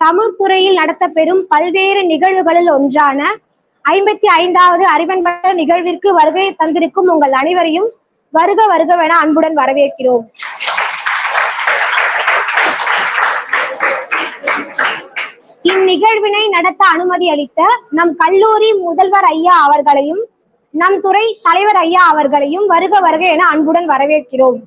தமிழ் துறையில் நடத்தப்பெறும் பல்வேறு நிகழ்வுகளில் ஒன்றான 55வது அறிவன்பட்ட நிகழ்விற்கு வருகை தந்திருக்கும் உங்கள் அனைவரையும் வருக வருகவென அன்புடன் வரவேற்கிறோம். இந்நிகழ்வினை நடத்த அனுமதி அளித்த நம் கல்லூரி முதல்வர் ஐயா அவர்களையும் நம் துறை தலைவர் ஐயா அவர்களையும் வருக வருக என அன்புடன் வரவேற்கிறோம்.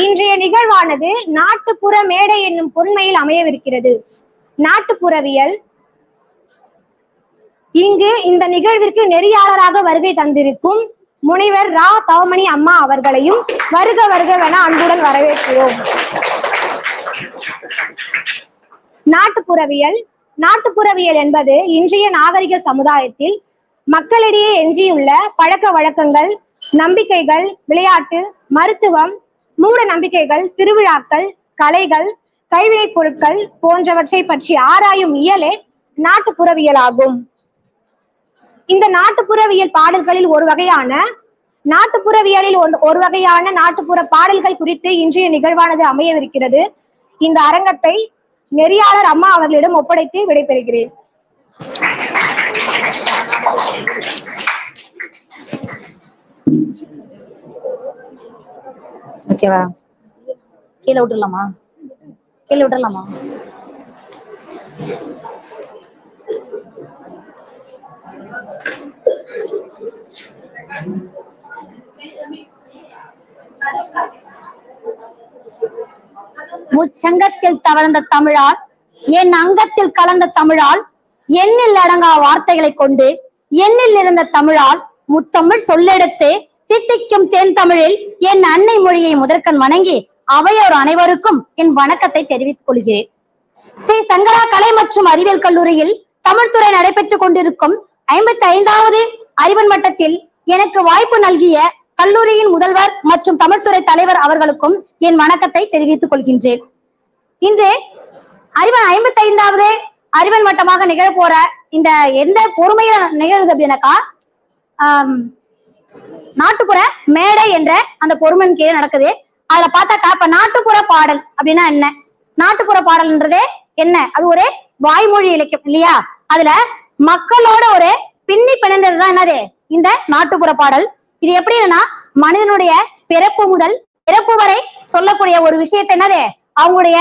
இன்றைய நிகழ்வானது நாட்டுப்புற மேடை என்னும் பொன்மையில் அமையவிருக்கிறது. நாட்டுப்புறவியல். இங்கு இந்த நிகழ்விற்கு நெறியாளராக வருகை தந்திருக்கும் முனைவர் ரா தவமணி அம்மா அவர்களையும் வருக வருகவென அன்புடன் வரவேற்கிறோம். நாட்டுப்புறவியல். நாட்டுப்புறவியல் என்பது இன்றைய நாகரிக சமுதாயத்தில் மக்களிடையே எஞ்சியுள்ள பழக்க வழக்கங்கள், நம்பிக்கைகள், விளையாட்டு, மருத்துவம், மூட நம்பிக்கைகள், திருவிழாக்கள், கலைகள், கைவினைப் பொருட்கள் போன்றவற்றை பற்றி ஆராயும் இயலே நாட்டுப்புறவியல் ஆகும். இந்த நாட்டுப்புறவியல் பாடல்களில் ஒரு வகையான நாட்டுப்புற பாடல்கள் குறித்து இன்றைய நிகழ்வானது அமையவிருக்கிறது. இந்த அரங்கத்தை நெறியாளர் அம்மா அவர்களிடம் ஒப்படைத்து விடைபெறுகிறேன். ஓகேவா? கீழே விட்டுடலாமா? முச்சங்கத்தில் தவழ்ந்த தமிழால், என் அங்கத்தில் கலந்த தமிழால், எண்ணில் அடங்கா வார்த்தைகளை கொண்டு எண்ணில் இருந்த தமிழால் முத்தமிழ் சொல்லெடுத்து தித்திக்கும் தென் தமிழில் என் அன்னை மொழியை முதற்கண் வணங்கி அவையோர் அனைவருக்கும் என் வணக்கத்தை தெரிவித்துக் கொள்கிறேன். ஸ்ரீ சங்கரா கலை மற்றும் அறிவியல் கல்லூரியில் தமிழ்துறை நடைபெற்றுக் கொண்டிருக்கும் 55வது அறிவன் வட்டத்தில் எனக்கு வாய்ப்பு நல்கிய கல்லூரியின் முதல்வர் மற்றும் தமிழ்துறை தலைவர் அவர்களுக்கும் என் வணக்கத்தை தெரிவித்துக் கொள்கின்றேன். இன்று 55வது அறிவன் வட்டமாக நிகழ போற இந்த எந்த பொறுமையில நிகழ்வுது அப்படின்னாக்கா நாட்டுப்புற மேடை என்ற அந்த பொறுமையின் கீழே நடக்குது. அதுல பார்த்தாக்கா இப்ப நாட்டுப்புற பாடல் அப்படின்னா என்ன? நாட்டுப்புற பாடல்ன்றதே என்ன? அது ஒரு வாய்மொழி இலக்கியம் இல்லையா? அதுல மக்களோட ஒரு பின்னி பிணைந்ததுதான் என்னது இந்த நாட்டுப்புற பாடல். இது எப்படின்னா மனிதனுடைய பிறப்பு முதல் இறப்பு வரை சொல்லக்கூடிய ஒரு விஷயத்தை என்னது அவங்களுடைய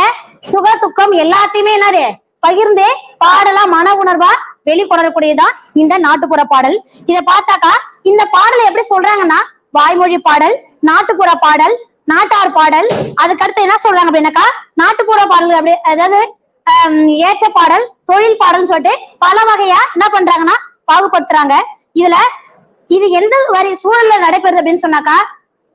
சுக துக்கம் எல்லாத்தையுமே என்னது பகிர்ந்து பாடலா மன உணர்வா வெளிக்கொணரக்கூடியதான் இந்த நாட்டுப்புற பாடல். இதை பார்த்தாக்கா இந்த பாடலை எப்படி சொல்றாங்கன்னா வாய்மொழி பாடல், நாட்டுப்புற பாடல், நாட்டார் பாடல், அதுக்கடுத்து என்ன சொல்றாங்க அப்படின்னாக்கா நாட்டுப்புற பாடல்கள் அப்படி அதாவது ஏற்ற பாடல், தொழில் பாடல்னு சொல்லிட்டு பல வகையா என்ன பண்றாங்கன்னா பாகுபடுத்துறாங்க. இது எந்த வரி சூழல்ல நடைபெறுது அப்படின்னு சொன்னாக்கா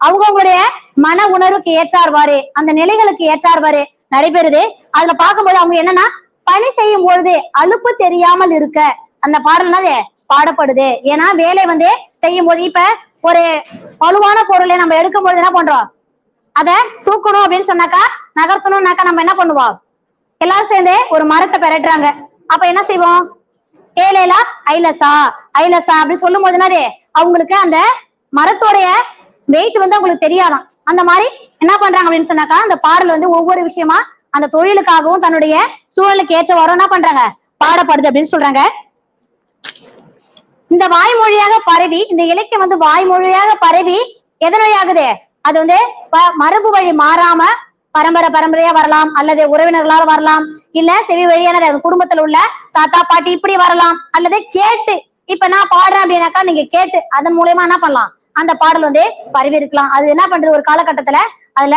அவங்களுடைய மன உணர்வுக்கு ஏற்றார்வாறு அந்த நிலைகளுக்கு ஏற்றார்வாறு நடைபெறுது. அதுல பார்க்கும்போது அவங்க என்னன்னா பணி செய்யும் பொழுது அலுப்பு தெரியாமல் இருக்க அந்த பாடல்னாலே பாடப்படுது. ஏன்னா வேலை செய்யும் போது இப்ப ஒரு வலுவான பொருளை நம்ம எடுக்கும் பொழுது என்ன பண்றோம், அதை தூக்கணும் அப்படின்னு சொன்னாக்கா நகர்த்தணும்னாக்கா நம்ம என்ன பண்ணுவோம், எல்லாரும் சேர்ந்து ஒரு மரத்தை பெரட்டுறாங்க. அப்ப என்ன செய்வோம், ஏலேலா ஐலசா ஐலசா அப்படின்னு சொல்லும் போது என்னது அவங்களுக்கு அந்த மரத்தோடைய வெயிட் அவங்களுக்கு தெரியாதான். அந்த மாதிரி என்ன பண்றாங்க அப்படின்னு சொன்னாக்கா அந்த பாடல் ஒவ்வொரு விஷயமா அந்த தொழிலுக்காகவும் தன்னுடைய சூழலுக்கு ஏற்றவாறும் என்ன பண்றாங்க பாடப்படுது அப்படின்னு சொல்றாங்க. இந்த வாய்மொழியாக பரவி இந்த இலக்கியம் வாய்மொழியாக பரவி எதன் வழியாகுது, அது மரபு வழி மாறாம பரம்பரையா வரலாம், அல்லது உறவினர்களால வரலாம், இல்ல செவி வழியான குடும்பத்துல உள்ள தாத்தா பாட்டி இப்படி வரலாம், அல்லது கேட்டு இப்ப நான் பாடுறேன் அப்படின்னாக்கா நீங்க கேட்டு அதன் மூலயமா என்ன பண்ணலாம் அந்த பாடல் பரவி இருக்கலாம். அது என்ன பண்றது ஒரு காலகட்டத்துல அதுல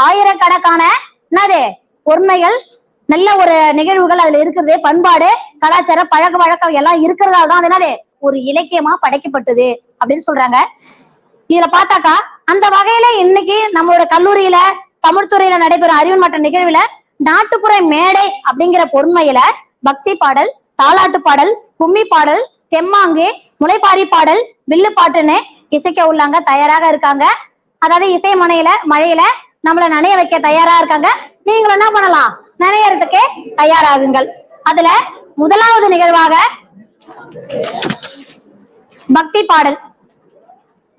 ஆயிரக்கணக்கான என்னது பொறுமைகள் நல்ல ஒரு நிகழ்வுகள் அதுல இருக்கிறது, பண்பாடு கலாச்சாரம் பழக்க வழக்கம் எல்லாம் இருக்கிறதால தான் அது என்னது ஒரு இலக்கியமா படைக்கப்பட்டது அப்படின்னு சொல்றாங்க. இதுல பார்த்தாக்கா அந்த வகையில இன்னைக்கு நம்மளோட கல்லூரியில தமிழ்துறையில நடைபெறும் அறிவன் மட்ட நிகழ்வுல நாட்டுப்புற மேடை அப்படிங்கிற பொறுமையில பக்தி பாடல், தாலாட்டு பாடல், கும்மி பாடல், தெம்மாங்கு, முளைப்பாரி பாடல், வில்லு பாட்டுன்னு இசைக்க உள்ளாங்க தயாராக இருக்காங்க. அதாவது இசை மழையில நம்மள நனைய வைக்க தயாரா இருக்காங்க. நீங்களும் என்ன பண்ணலாம், நனையறதுக்கு தயாராகுங்கள். அதுல முதலாவது நிகழ்வாக பக்தி பாடல்.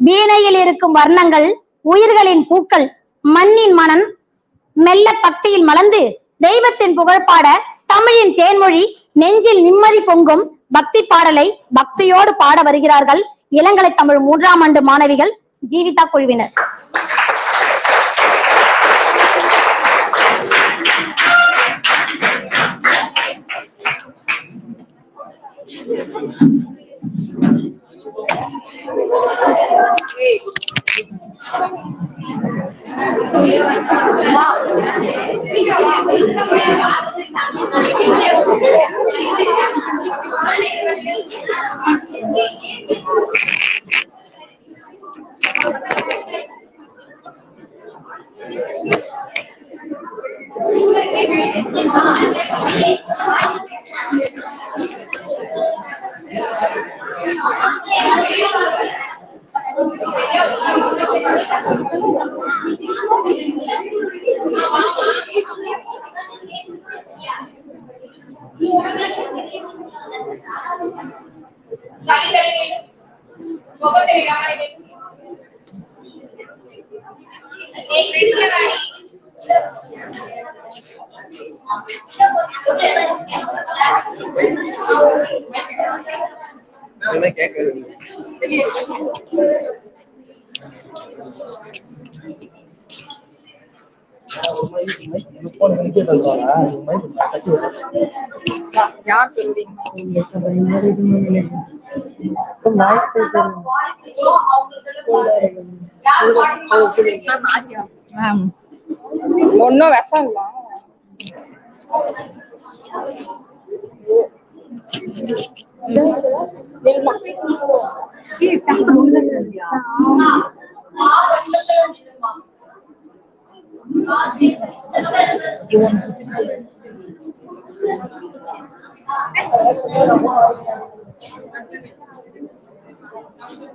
வீணையில் இருக்கும் வர்ணங்கள், உயிர்களின் பூக்கள், மண்ணின் மனம், மெல்ல பக்தியில் மலர்ந்து தெய்வத்தின் புகழ்பாட தமிழின் தேன்மொழி நெஞ்சில் நிம்மதி பொங்கும் பக்தி பாடலை பக்தியோடு பாட வருகிறார்கள் இளங்கலை தமிழ் 3ஆம் ஆண்டு மாணவிகள் ஜீவிதா குழுவினர். யார் சொல்றீங்க? ஒன்னும் விஷம் இல்ல.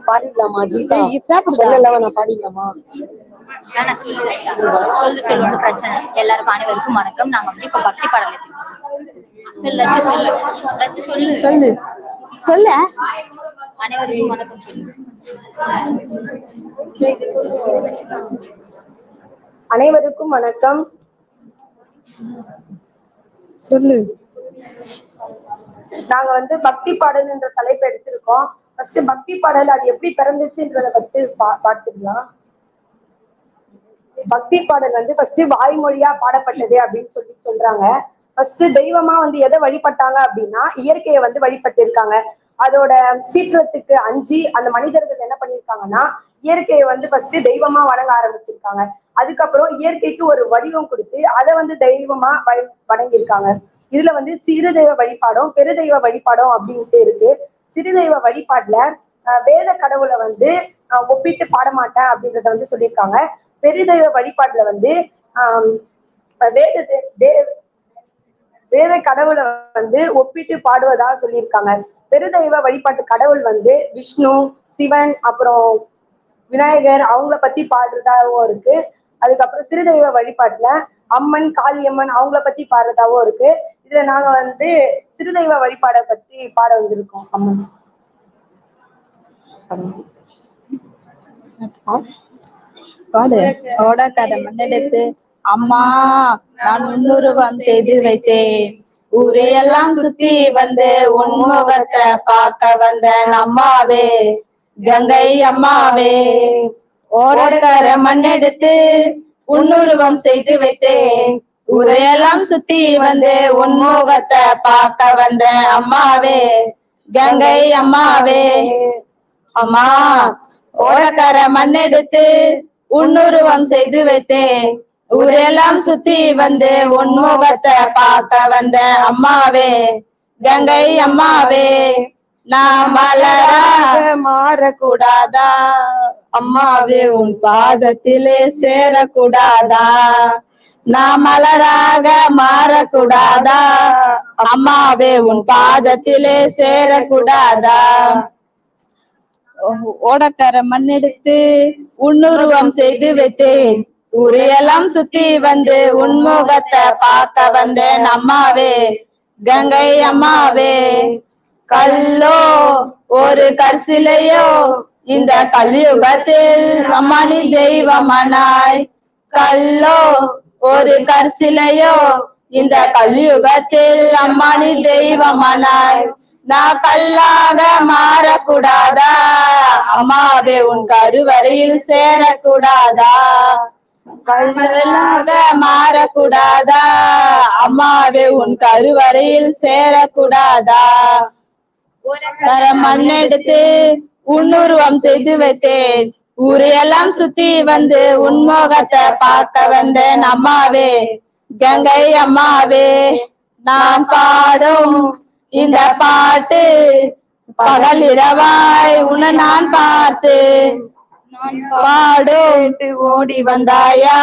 பாடிடலாமா ஜீதா? சொல்லலாம், நான் பாடிடலாமா? சொல்லு பிரச்சனை. எல்லாருக்கும் அனைவருக்கும் வணக்கம். நாங்க வந்து இப்ப பக்தி பாடல் சொல்லு சொல்ல அனைவருக்கும் வணக்கம் சொல்லு. அனைவருக்கும் வணக்கம் சொல்லு. நாங்க வந்து பக்தி பாடல் என்ற தலைப்பு எடுத்திருக்கோம். ஃபர்ஸ்ட் பக்தி பாடல் அது எப்படி பிறந்துச்சுன்றத பத்தி பார்த்துக்கலாம். பக்தி பாடல் வந்து ஃபர்ஸ்ட் வாய்மொழியா பாடப்பட்டது அப்படின்னு சொல்றாங்க. ஃபர்ஸ்ட் தெய்வமா வந்து எதை வழிபட்டாங்க அப்படின்னா இயற்கையை வந்து வழிபட்டு இருக்காங்க. அதோட சீற்றத்துக்கு அஞ்சி அந்த மனிதர்கள் என்ன பண்ணிருக்காங்கன்னா இயற்கையை வந்து ஃபர்ஸ்ட் தெய்வமா வணங்க ஆரம்பிச்சிருக்காங்க. அதுக்கப்புறம் இயற்கைக்கு ஒரு வடிவம் கொடுத்து அதை வந்து தெய்வமா வணங்கியிருக்காங்க. இதுல வந்து சிறு தெய்வ வழிபாடும் பெருதெய்வ வழிபாடும் அப்படின்ட்டு இருக்கு. சிறு தெய்வ வழிபாட்டுல வேத கடவுளை வந்து ஒப்பிட்டு பாட மாட்டேன் அப்படின்றத வந்து சொல்லியிருக்காங்க. பெருதெய்வ வழிபாட்டுல வந்து வேத கடவுளை வந்து ஒப்பிட்டு பாடுவதா சொல்லியிருக்காங்க. பெருதெய்வ வழிபாட்டு கடவுள் வந்து விஷ்ணு, சிவன், அப்புறம் விநாயகர் அவங்கள பத்தி பாடுறதாவும் இருக்கு. அதுக்கப்புறம் சிறுதெய்வ வழிபாட்டுல அம்மன், காளியம்மன் அவங்கள பத்தி பாடுறதாவும் இருக்கு. இதுல நாங்க வந்து சிறுதெய்வ வழிபாடை பத்தி பாட வந்திருக்கோம். அம்மன் பாடு. ஓடக்கார மண்ணெடுத்து அம்மா நான் முன்னுருவம் செய்து வைத்தேன். ஊரையெல்லாம் சுத்தி வந்து உன்முகத்தை பார்க்க வந்தேன் அம்மாவே, கங்கை அம்மாவே. ஓடக்கார மண்ணெடுத்து உன்னுருவம் செய்து வைத்தேன். ஊரையெல்லாம் சுத்தி வந்து உன்முகத்தை பார்க்க வந்தேன் அம்மாவே, கங்கை அம்மாவே. அம்மா ஓடக்கார மண்ணெடுத்து உன்னுருவம் செய்து வைத்தேன். ஊரெல்லாம் சுத்தி வந்து உன்முகத்தை பார்க்க வந்தேன் அம்மாவே, கங்கை அம்மாவே. நான் மலராக மாறக்கூடாதா அம்மாவே, உன் பாதத்திலே சேரக்கூடாதா? நான் மலராக மாறக்கூடாதா அம்மாவே, உன் பாதத்திலே சேரக்கூடாதா? ஓடக்கார மண்ணெடுத்து உன்னுருவம் செய்து வைத்தேன். ஊரையெல்லாம் சுத்தி வந்து உன்முகத்தை பார்க்க வந்தேன் அம்மாவே, கங்கை அம்மாவே. கல்லோ ஒரு கற்சிலையோ இந்த கலியுகத்தில் அம்மானி தெய்வமானாய். கல்லோ ஒரு கற்சிலையோ இந்த கலியுகத்தில் அம்மானி தெய்வமானாய் நான் கல்லாக மாறக்கூடாதா அம்மாவே உன் கருவறையில் சேரக்கூடாதா கல்லாக மாறக்கூடாதா அம்மாவே உன் கருவறையில் சேரக்கூடாதா மண்ணெடுத்து உன்னுருவம் செய்து வைத்தேன் ஊரையெல்லாம் சுத்தி வந்து உன்முகத்தை பார்க்க வந்தேன் அம்மாவே கங்கை அம்மாவே நான் பாடும் இந்த பாட்டு பகல் இரவாய் உன்னை நான் பார்த்து பாடு ஓடி வந்தாயா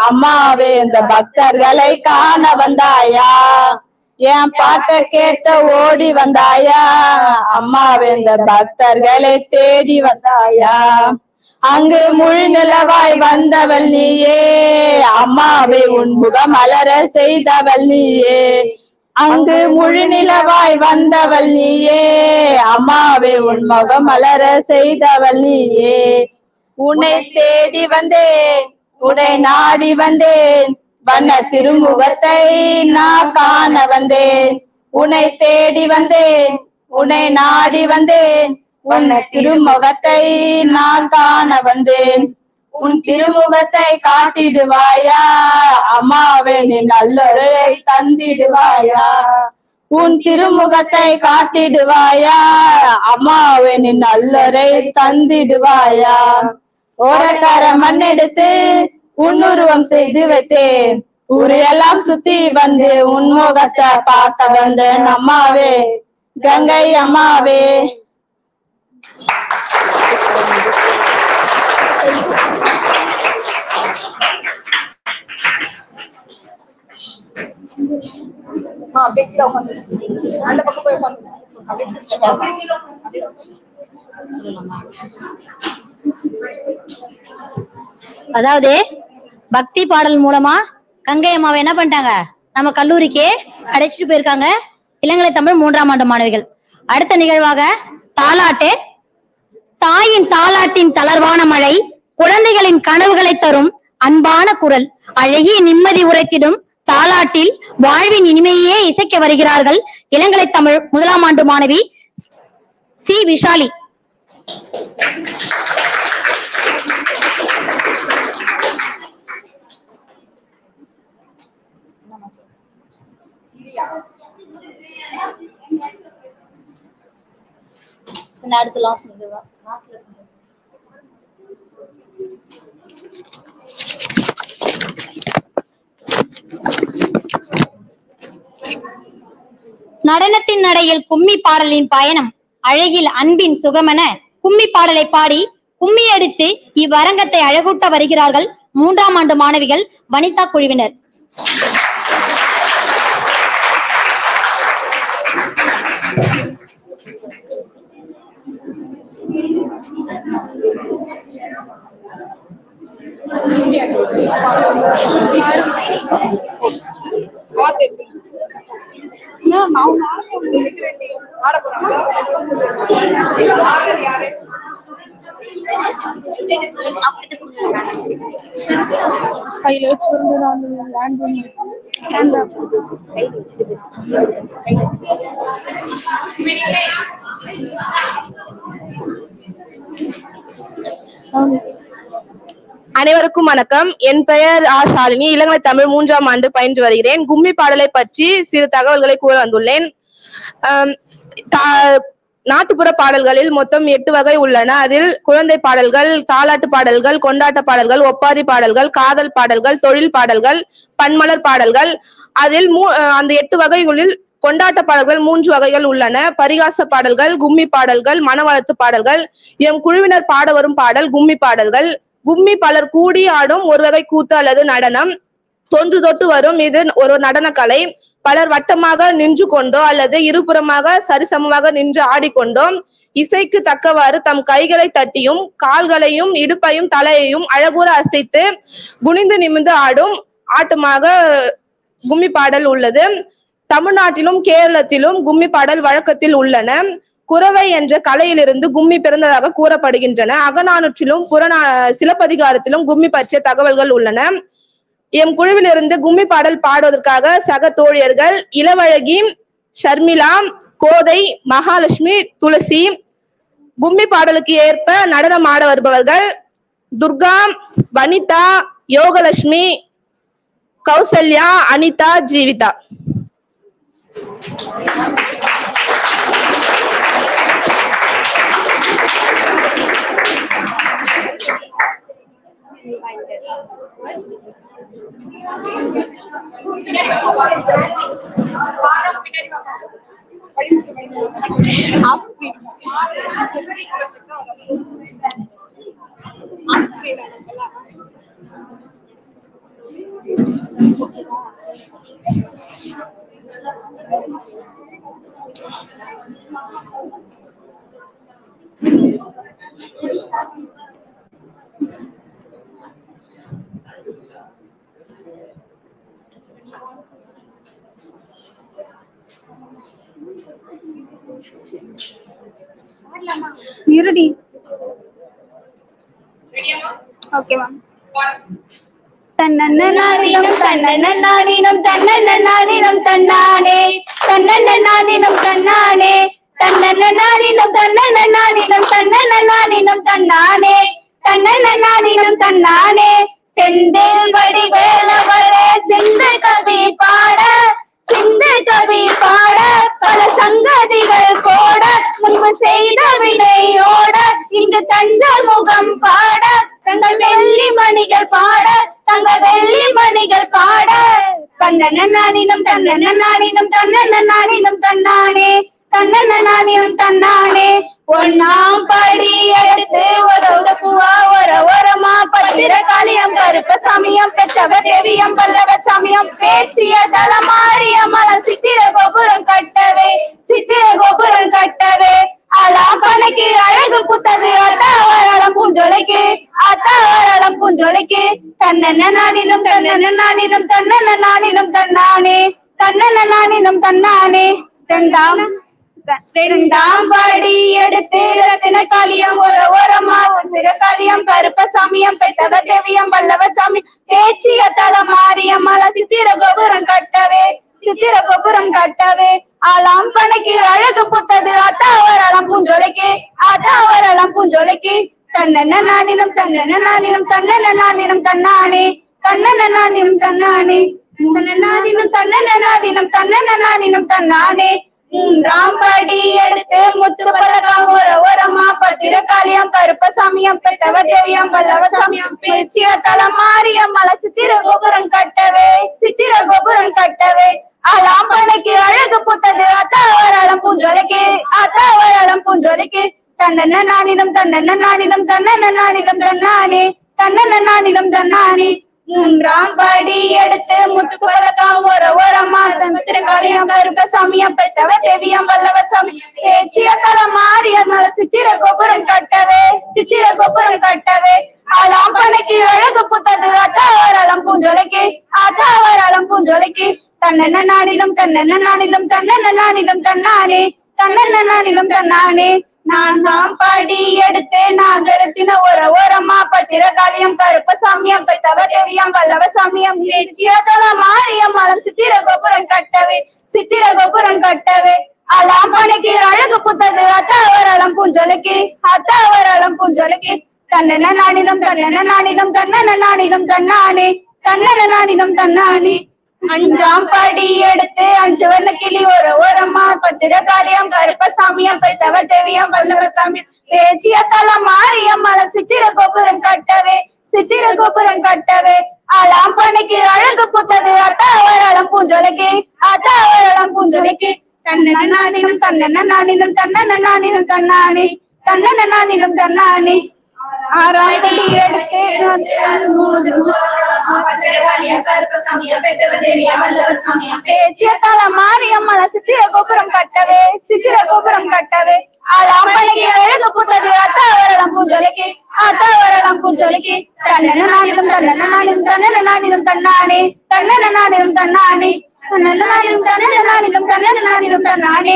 அம்மாவே இந்த பக்தர்களை காண வந்தாயா என் பாட்டை கேட்ட ஓடி வந்தாயா அம்மாவே இந்த பக்தர்களை தேடி வந்தாயா அங்கு முழு நிலவாய் வந்தவள் நீயே அம்மாவே உன் முகம் மலர செய்தவள் நீயே அங்கு முழு நிலவாய் வந்தவள் நீயே அம்மாவே உன் முகம் மலர செய்தவள் நீயே உன்னை தேடி வந்தேன் உன்னை நாடி வந்தேன் வண்ண திருமுகத்தை நான் காண வந்தேன் உன்னை தேடி வந்தேன் உன்னை நாடி வந்தேன் உன் திருமுகத்தை நான் காண வந்தேன் உன் திருமுகத்தை காட்டிடுவாயா அம்மாவே நீ நல்லொருளை தந்திடுவாயா உன் திருமுகத்தை காட்டிடுவாயா அம்மாவே நீ நல்லொரை தந்திடுவாயா ஒரு கர மண்ணெடுத்து உன்னுருவம் செய்து வைத்தேன் ஊரையெல்லாம் சுத்தி வந்து உன்முகத்தை பார்க்க வந்தேன் அம்மாவே கங்கை அம்மாவே அந்த பக்கம் போய் அதாவது பக்தி பாடல் மூலமா கங்கை அம்மாவை என்ன பண்ணிட்டாங்க நம்ம கல்லூரிக்கே அடைச்சிட்டு போயிருக்காங்க இளங்கலை தமிழ் 3ஆம் ஆண்டு மாணவிகள். அடுத்த நிகழ்வாக தாலாட்டு. தாயின் தாலாட்டின் தளர்வான மழை குழந்தைகளின் கனவுகளை தரும் அன்பான குரல் அழகிய நிம்மதி உரைத்திடும் தாலாட்டில் வாழ்வின் இனிமையே இசைக்க வருகிறார்கள் இளங்கலை தமிழ் 1ஆம் ஆண்டு மாணவி சி விஷாலி. அடுத்து லாஸ்ட் நிகழ்வா நடனத்தின் நடையில் கும்மி பாடலின் பயணம் அழகில் அன்பின் சுகமென கும்மி பாடலை பாடி கும்மி அடித்து இவ்வரங்கத்தை அழகூட்ட வருகிறார்கள் 3ஆம் ஆண்டு மாணவிகள் வனிதா குழுவினர். கையில வச்சு அனைவருக்கும் வணக்கம். என் பெயர் ஷாலினி. இளங்கலை தமிழ் 3ஆம் ஆண்டு பயின்று வருகிறேன். கும்மி பாடலை பற்றி சிறு தகவல்களை கூற வந்துள்ளேன். நாட்டுப்புற பாடல்களில் மொத்தம் 8 வகை உள்ளன. அதில் குழந்தை பாடல்கள், தாலாட்டு பாடல்கள், கொண்டாட்ட பாடல்கள், ஒப்பாரி பாடல்கள், காதல் பாடல்கள், தொழில் பாடல்கள், பன்மலர் பாடல்கள். அதில் அந்த 8 வகைகளில் கொண்டாட்ட பாடல்கள் 3 வகைகள் உள்ளன. பரிகாச பாடல்கள், கும்மி பாடல்கள், மனவளத்து பாடல்கள். எம் குழுவினர் பாட வரும் பாடல் கும்மி பாடல்கள். கும்மி பலர் கூடி ஆடும் ஒரு வகை கூத்து அல்லது நடனம். தொன்று தொட்டு வரும் இது ஒரு நடன கலை. பலர் வட்டமாக நின்று கொண்டோ அல்லது இருபுறமாக சரிசமமாக நின்று ஆடிக்கொண்டோ இசைக்கு தக்கவாறு தம் கைகளை தட்டியும் கால்களையும் இடுப்பையும் தலையையும் அழகுற அசைத்து குனிந்து நிமிர்ந்து ஆடும் ஆட்டமாக கும்மி பாடல் உள்ளது. தமிழ்நாட்டிலும் கேரளத்திலும் கும்மி பாடல் வழக்கத்தில் உள்ளன. குரவை என்ற கலையிலிருந்து கும்மி பிறந்ததாக கூறப்படுகின்றன. அகநானூற்றிலும் சிலப்பதிகாரத்திலும் கும்மி பற்றிய தகவல்கள் உள்ளன. எம் குழுவிலிருந்து கும்மி பாடல் பாடுவதற்காக சக தோழியர்கள் இளவழகி, ஷர்மிளா, கோதை, மகாலட்சுமி, துளசி. கும்மி பாடலுக்கு ஏற்ப நடனம் ஆட வருபவர்கள் துர்கா, வனிதா, யோகலட்சுமி, கௌசல்யா, அனிதா, ஜீவிதா. இருடி. Okay ma'am. தன்னன்னானினம் தன்னன்னானினம் தன்னன்னானினம் தன்னானே தன்னன்னானினம் தன்னானே தன்னன்னானினம் தன்னன்னானினம் தன்னன்னானினம் தன்னானே தன்னன்னானினம் தன்னானே. செந்தில் வடிவேலவரே சிந்து கவி பாட சிந்து கவி பாட பல சங்கதிகள் கோட முன்பு செய்த வினையோட இங்கு தஞ்சல் முகம் பாட தங்கள் வெள்ளி மணிகள் பாட தங்கள் வெள்ளி மணிகள் பாட தன்னன்னானினம் தன்னன்னானினம் தன்னன்னானினம் தன்னானே தன்னன்னானினம் தன்னானே. ஒன்னாம் படி எடுத்து ஒரு பூவா ஓரமா பத்திர காளியம் கருப்ப சமயம் பெற்றவ தேவியம் பல்லவ சமயம் பேச்சிய தலமாரியம் மலம் சித்திர கோபுரம் கட்டவே சித்திர கோபுரம் கட்டவே. அலாப்பனைக்கு அழகு புத்தது அத்தாவரம் பூஞ்சொலைக்கு அத்தாவரம் பூஞ்சொலைக்கு. தன்னன்னானினம் தன்னன்னானினம் தன்னன்னானினம் தன்னானே தன்னன்னானினம் தன்னானே. இரண்டாம் படி எடுத்து ரத்தின காளியம் ஓரமா திரகாளியம் கருப்ப சாமியம் பெத்தவ தேவியம் வல்லவ சாமி பேச்சிய தலமாரியம் மல சித்திர கோபுரம் கட்டவே சித்திர கோபுரம் கட்டவே. ஆலாம் பனைக்கு அழகு புத்தது அத்தாவரம் பூஞ்சொலைக்கு அத்தாவரம் பூஞ்சொலைக்கு. தன்னன்னானினம் தன்னன்னானினம் தன்னன்னானினம் தன்னானே தன்னன்னானினம் தன்னானே தன்னன்னானினம் தன்னன்னானினம் தன்னன்னானினம் தன்னானே. மூன்றாம் படி எடுத்து முத்து பலகம் ஓரமா பத்திர காளியம் கருப்ப சாமியம் பெத்தவ தேவியம் வல்லவ சாமியம் பேச்சிய தலமாரியம் மல சித்திர கோபுரம் கட்டவே சித்திர கோபுரம் கட்டவே. அலாம்பனைக்கு அழகு புத்தது அத்தாவரம் பூஞ்சொலைக்கு அத்தாவரம் பூஞ்சொலைக்கு. தன்னன்னானினம் தன்னன்னானினம் தன்னன்னானினம் தன்னானே தன்னன்னானினம் தன்னானே. மூன்றாம் படி எடுத்து முத்து பலகம் ஓரமா பத்திர காளியம் கருப்ப சாமியம் பெத்தவ தேவியம் வல்லவ சாமியம் பேச்சிய தலமாரியம் மல சித்திர கோபுரம் கட்டவே சித்திர கோபுரம் கட்டவே. அலாம்பனைக்கு அழகு புத்தது அத்தாவரம் பூஞ்சொலைக்கு அத்தாவரம் பூஞ்சொலைக்கு. தன்னன்னானினம் தன்னன்னானினம் தன்னன்னானினம் தன்னானே தன்னன்னானினம் தன்னானே. நான்காம் படி எடுத்து நாகரத்தின ஓரமா பத்திர காளியம் கருப்ப சாமியம் பெத்தவ தேவியம் வல்லவ சாமியம் பேச்சிய தலமாரியம் மலம் சித்திர கோபுரம் கட்டவே சித்திர கோபுரம் கட்டவே. அலாம்பனைக்கு அழகு புத்தது அத்தாவரம் பூஞ்சொலைக்கு அத்தாவரம் பூஞ்சொலைக்கு. தன்னன்னானினம் தன்னன்னானினம் தன்னன்னானினம் தன்னானே தன்னன்னானினம் தன்னானே. அஞ்சாம் படி எடுத்து அஞ்சு வண்ண கிளி ஓரமா பத்திர காளியம் கருப்ப சாமியம் பெத்தவ தேவியம் வல்லவ சாமியம் பேச்சிய தலமாரியம் மல சித்திர கோபுரம் கட்டவே சித்திர கோபுரம் கட்டவே. அலாம்பனைக்கு அழகு புத்தது அத்தாவரம் பூஞ்சொலைக்கு அத்தாவரம் பூஞ்சொலைக்கு. தன்னன்னானினம் தன்னன்னானினம் தன்னன்னானினம் தன்னானே தன்னன்னானினம் தன்னானே. ஆறாம் படி எடுத்து பேச்சிய தலமாரியம் மல சித்திர கோபுரம் கட்டவே சித்திர கோபுரம் கட்டவே. அலாம்பனைக்கு அழகு புத்தது அத்தாவரம் பூஞ்சொலைக்கு அத்தாவரம் பூஞ்சொலைக்கு. தன்னன்னானினம் தன்னன்னானினம் தன்னன்னானினம் தன்னானே தன்னன்னானினம் தன்னானே தன்னன்னானினம் தன்னன்னானினம் தன்னன்னானினம் தன்னானே.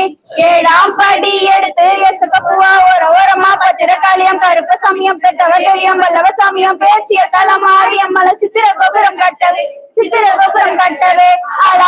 ஏழாம் படி எடுத்து எசுகப்புவா ஓரமா பத்திர காளியம் கருப்ப சாமியம் பெத்தவ தேவியம் வல்லவ சாமியம் பேச்சிய தலமாரியம் மல சித்திர கோபுரம் கட்டவே சித்திர கோபுரம் கட்டவே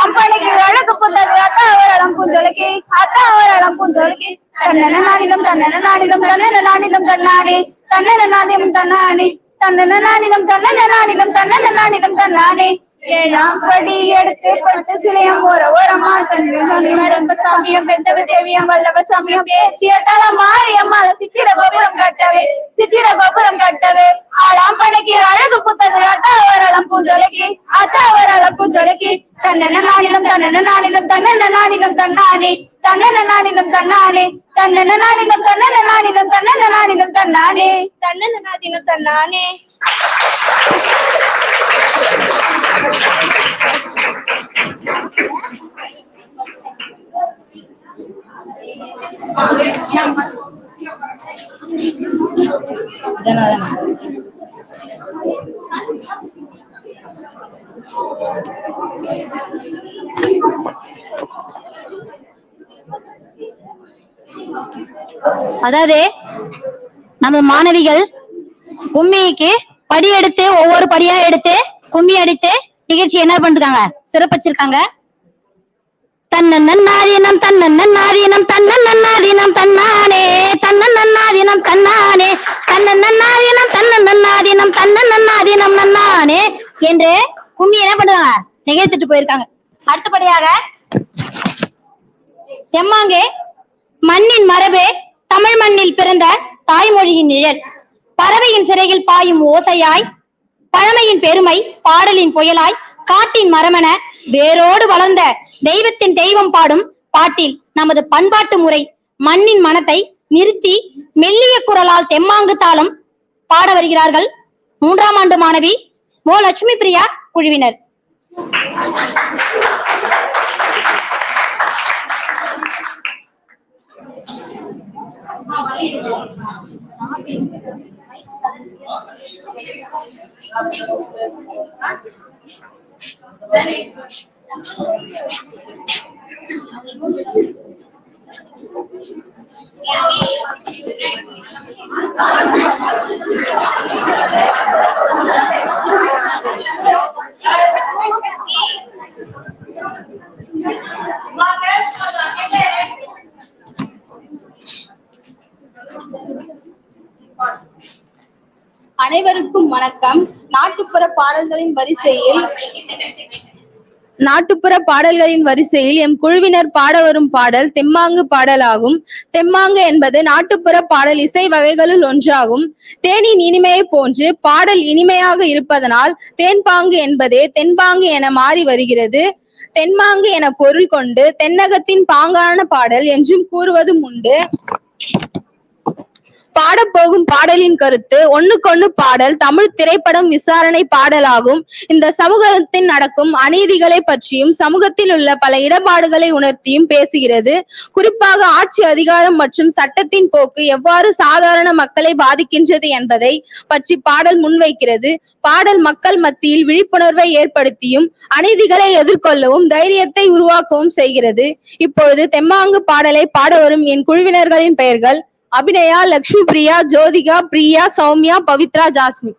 அம்பனைக்கு அழகு புத்தது அத்தாவரளம் பூஞ்சொலிக்கு அத்தாவரளம் பூஞ்சொலிக்கு தன்னன நாடிதம் தன்னன நாடிதம் தன்னன நாடிதம் தன்னானே தன்னன நாடிதம் தன்னானே தன்னன நாடிதம் தன்னன நாடிதம் தன்னன நாடிதம் தன்னானே ஏழாம் படி எடுத்து படுத்து சிலையம் ஓரமா தன்னும் சாமியம் பெத்தவ தேவியம் வல்லவ சாமியம் பேச்சிய தல மாரியம்மாள சித்திர கோபுரம் கட்டவே சித்திர கோபுரம் கட்டவே ஆளாம்பனைக்கு அழகு புத்தது அத்தாவரளம் பூஞ்சொலிக்கு அத்தாவரளம் பூஞ்சொலிக்கு தன்னன நாடிதம் தன்னன நாடிதம் தன்னன நாடிதம் தன்னானே தன்னன நாடிதம் தன்னானே தன்னன நாடிதம் தன்னன நாடிதம் தன்னன நாடிதம் தன்னானே தன்னன நாடிதம் தன்னானே. அதாவது நம்ம மாணவிகள் கும்மிக்கு படி எடுத்து ஒவ்வொரு படியா எடுத்து கும்மி அடித்து நிகழ்ச்சி என்ன பண்றாங்க சிறப்பிச்சிருக்காங்க. தன்னன்னாதீனம் தன்னன்னாதீனம் தன்னன்னாதீனம் தன்னானே தன்னன்னாதீனம் தன்னானே தன்னன்னாதீனம் தன்னன்னாதீனம் தன்னன்னாதீனம் நன்னானே என்று கும்மி என்ன பண்றாங்க நிகழ்த்திட்டு போயிருக்காங்க. அடுத்தபடியாக தெம்மாங்கே மண்ணின் மரபே தமிழ் மண்ணில் பிறந்த தாய்மொழியின் நிழல் பறவையின் சிறையில் பாயும் ஓசையாய் பழமையின் பெருமை பாடலின் புயலாய் காட்டின் மரமென வேரோடு வளர்ந்த தெய்வத்தின் தெய்வம் பாடும் பாட்டில் நமது பண்பாட்டு முறை மண்ணின் மனத்தை நிறுத்தி மெல்லிய குரலால் தெம்மாங்கு தாளம் பாட வருகிறார்கள் 3ஆம் ஆண்டு மாணவி மோ லட்சுமி பிரியா குழுவினர். அனைவருக்கும் வணக்கம். நாட்டுப்புற பாடல்களின் வரிசையில் எம் குழுவினர் பாட வரும் பாடல் தெம்மாங்கு பாடலாகும். தெம்மாங்கு என்பது நாட்டுப்புற பாடல் இசை வகைகளுள் ஒன்றாகும். தேனின் இனிமையை போன்று பாடல் இனிமையாக இருப்பதனால் தேன்பாங்கு என்பதே தென்பாங்கு என மாறி வருகிறது. தென்மாங்கு என பொருள் கொண்டு தென்னகத்தின் பாங்கான பாடல் என்றும் கூறுவதும் உண்டு. பாடப்போகும் பாடலின் கருத்து ஒண்ணுக்கொண்ணு பாடல் தமிழ் திரைப்படம் விசாரணை பாடலாகும். இந்த சமூகத்தில் நடக்கும் அநீதிகளை பற்றியும் சமூகத்தில் உள்ள பல இடர்பாடுகளை உணர்த்தியும் பேசுகிறது. குறிப்பாக ஆட்சி அதிகாரம் மற்றும் சட்டத்தின் போக்கு எவ்வாறு சாதாரண மக்களை பாதிக்கின்றது என்பதை பற்றி பாடல் முன்வைக்கிறது. பாடல் மக்கள் மத்தியில் விழிப்புணர்வை ஏற்படுத்தியும் அநீதிகளை எதிர்கொள்ளவும் தைரியத்தை உருவாக்கவும் செய்கிறது. இப்பொழுது தெம்மாங்கு பாடலை பாட வரும் என் குழுவினர்களின் பெயர்கள் அபிநயா, லக்ஷ்மி பிரியா, ஜோதிகா, பிரியா, சௌமியா, பவித்ரா, ஜாஸ்மி.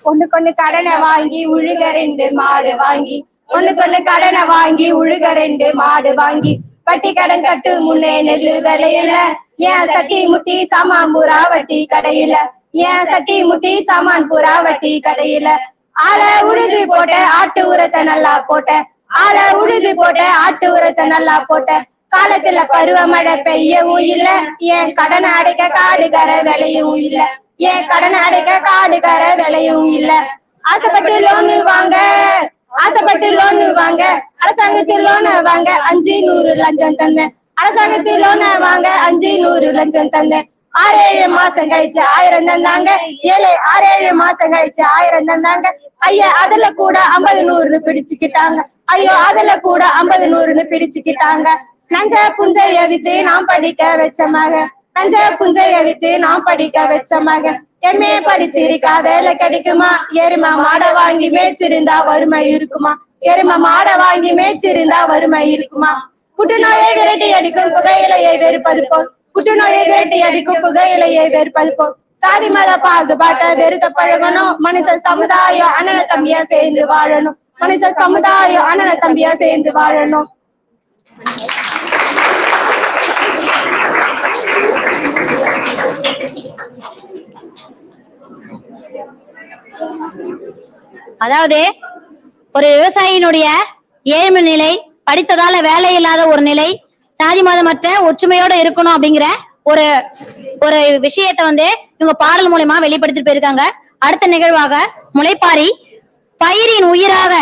ஒண்ணுக்கொண்ணு கடனை வாங்கி உழுக 2 மாடு வாங்கி ஒண்ணுக்கொண்ணு கடனை வாங்கி உழுக 2 மாடு வாங்கி வட்டி கடன் கட்டு முன்னே நெல்லு விலையில ஏன் சட்டி முட்டி சாமான் பூரா வட்டி கடையில ஏன் சட்டி முட்டி சாமான் பூரா வட்டி கடையில ஆளை உழுது போட்ட ஆட்டு உரத்தை நல்லா போட்ட ஆளை உழுது போட்ட ஆட்டு உரத்தை நல்லா போட்ட காலத்துல பருவமழை பெய்யவும் இல்ல ஏன் கடனை அடைக்க காடுகர விலையும் இல்ல ஏன் கடனை அடைக்க காடுகர விலையும் இல்ல ஆசைப்பட்டு லோனு வாங்க அரசாங்கத்தில் லோன வாங்க 500 லஞ்சம் தந்தேன் அரசாங்கத்தில் லோன வாங்க 500 லஞ்சம் தந்தேன் 6-7 மாசம் கழிச்சு 1000 தந்தாங்க 6-7 மாசம் கழிச்சு 1000 தந்தாங்க ஐயா அதுல கூட 50-100 பிடிச்சுக்கிட்டாங்க ஐயோ அதுல கூட 50-100 பிடிச்சுக்கிட்டாங்க நஞ்ச புஞ்சைய வித்து நான் படிக்க வச்ச மக நஞ்ச புஞ்சைய வித்து நான் படிக்க வச்ச மகன் எம்ஏ படிச்சிருக்கா வேலை கிடைக்குமா எருமை மாடை வாங்கி மேய்ச்சிருந்தா வறுமை இருக்குமா எருமை மாடை வாங்கி மேய்ச்சிருந்தா வறுமை இருக்குமா புற்றுநோயை விரட்டி அடிக்கும் புகையிலையை வெறுப்பது போல் புற்றுநோயை விரட்டி அடிக்கும் புகையிலையை வெறுப்பது போல் சாதி மத பாகுபாட்டை வெறுக்க பழகணும் மனுஷ சமுதாயம் அண்ணன தம்பியா சேர்ந்து வாழணும் மனுஷ சமுதாயம் அண்ணன தம்பியா சேர்ந்து வாழணும் அதாவது ஒரு விவசாயியினுடைய ஏழ்மை நிலை, படித்ததால வேலை இல்லாத ஒரு நிலை, சாதி மதமற்ற ஒற்றுமையோட இருக்கணும் அப்படிங்கிற ஒரு ஒரு விஷயத்தை வந்து இவங்க பாடல் மூலமா வெளிப்படுத்திட்டு போயிருக்காங்க. அடுத்த நிகழ்வாக முளைப்பாரி. பயிரின் உயிராக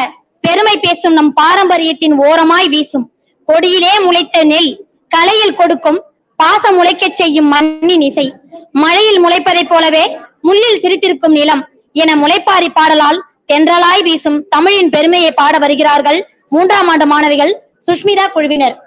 பெருமை பேசும் நம் பாரம்பரியத்தின் ஓரமாய் வீசும் கொடியிலே முளைத்த நெல் கலையில் கொடுக்கும் பாசம் முளைக்க செய்யும் மண்ணின் இசை மழையில் முளைப்பதைப் போலவே முள்ளில் சிரித்திருக்கும் நிலம் என முளைப்பாரி பாடலால் தென்றலாய் வீசும் தமிழின் பெருமையை பாட வருகிறார்கள் 3ஆம் ஆண்டு மாணவிகள் சுஷ்மிதா குழுவினர்.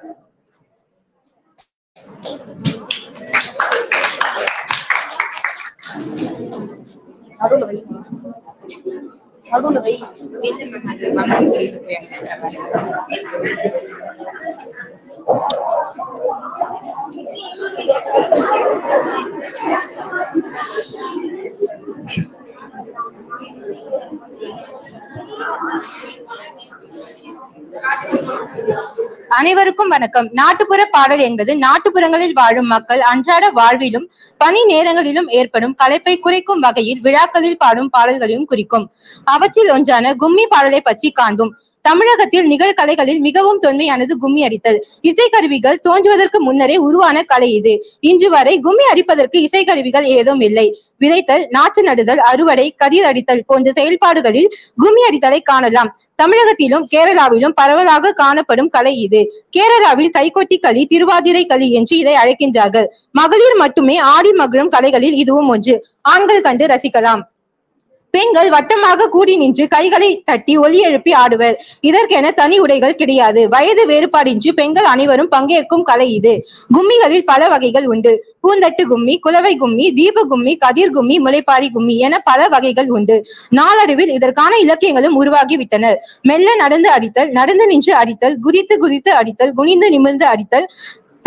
அனைவருக்கும் வணக்கம். நாட்டுப்புற பாடல் என்பது நாட்டுப்புறங்களில் வாழும் மக்கள் அன்றாட வாழ்விலும் பணி நேரங்களிலும் ஏற்படும் களைப்பை குறைக்கும் வகையில் விழாக்களில் பாடும் பாடல்களையும் குறிக்கும். அவற்றில் ஒன்றான கும்மி பாடலை பற்றி காண்போம். தமிழகத்தில் நிகழ்கலைகளில் மிகவும் தொன்மையானது கும்மி அடித்தல். இசைக்கருவிகள் தோன்றுவதற்கு முன்னரே உருவான கலை இது. இன்று வரை கும்மி அடிப்பதற்கு இசைக்கருவிகள் ஏதும் இல்லை. விதைத்தல், நாற்று நடுதல், அறுவடை, கதிர் அடித்தல் போன்ற செயல்பாடுகளில் கும்மி அடித்தலை காணலாம். தமிழகத்திலும் கேரளாவிலும் பரவலாக காணப்படும் கலை இது. கேரளாவில் கைகொட்டி களி, திருவாதிரை களி என்று இதை அழைக்கின்றார்கள். மகளிர் மட்டுமே ஆடி மகிழும் கலைகளில் இதுவும் ஒன்று. ஆண்கள் கண்டு ரசிக்கலாம். பெண்கள் வட்டமாக கூடி நின்று கைகளை தட்டி ஒலி எழுப்பி ஆடுவர். இதற்கென தனி உடைகள் கிடையாது. வயது வேறுபாடின்றி பெண்கள் அனைவரும் பங்கேற்கும் கலை இது. கும்மிகளில் பல வகைகள் உண்டு. பூந்தட்டு கும்மி, குலவை கும்மி, தீப கும்மி, கதிர் கும்மி, முளைப்பாரி கும்மி என பல வகைகள் உண்டு. நாளடைவில் இதற்கான இலக்கியங்களும் உருவாகிவிட்டன. மெல்ல நடந்து அடித்தல், நடந்து நின்று அடித்தல், குதித்து குதித்து அடித்தல், குனிந்து நிமிர்ந்து அடித்தல்,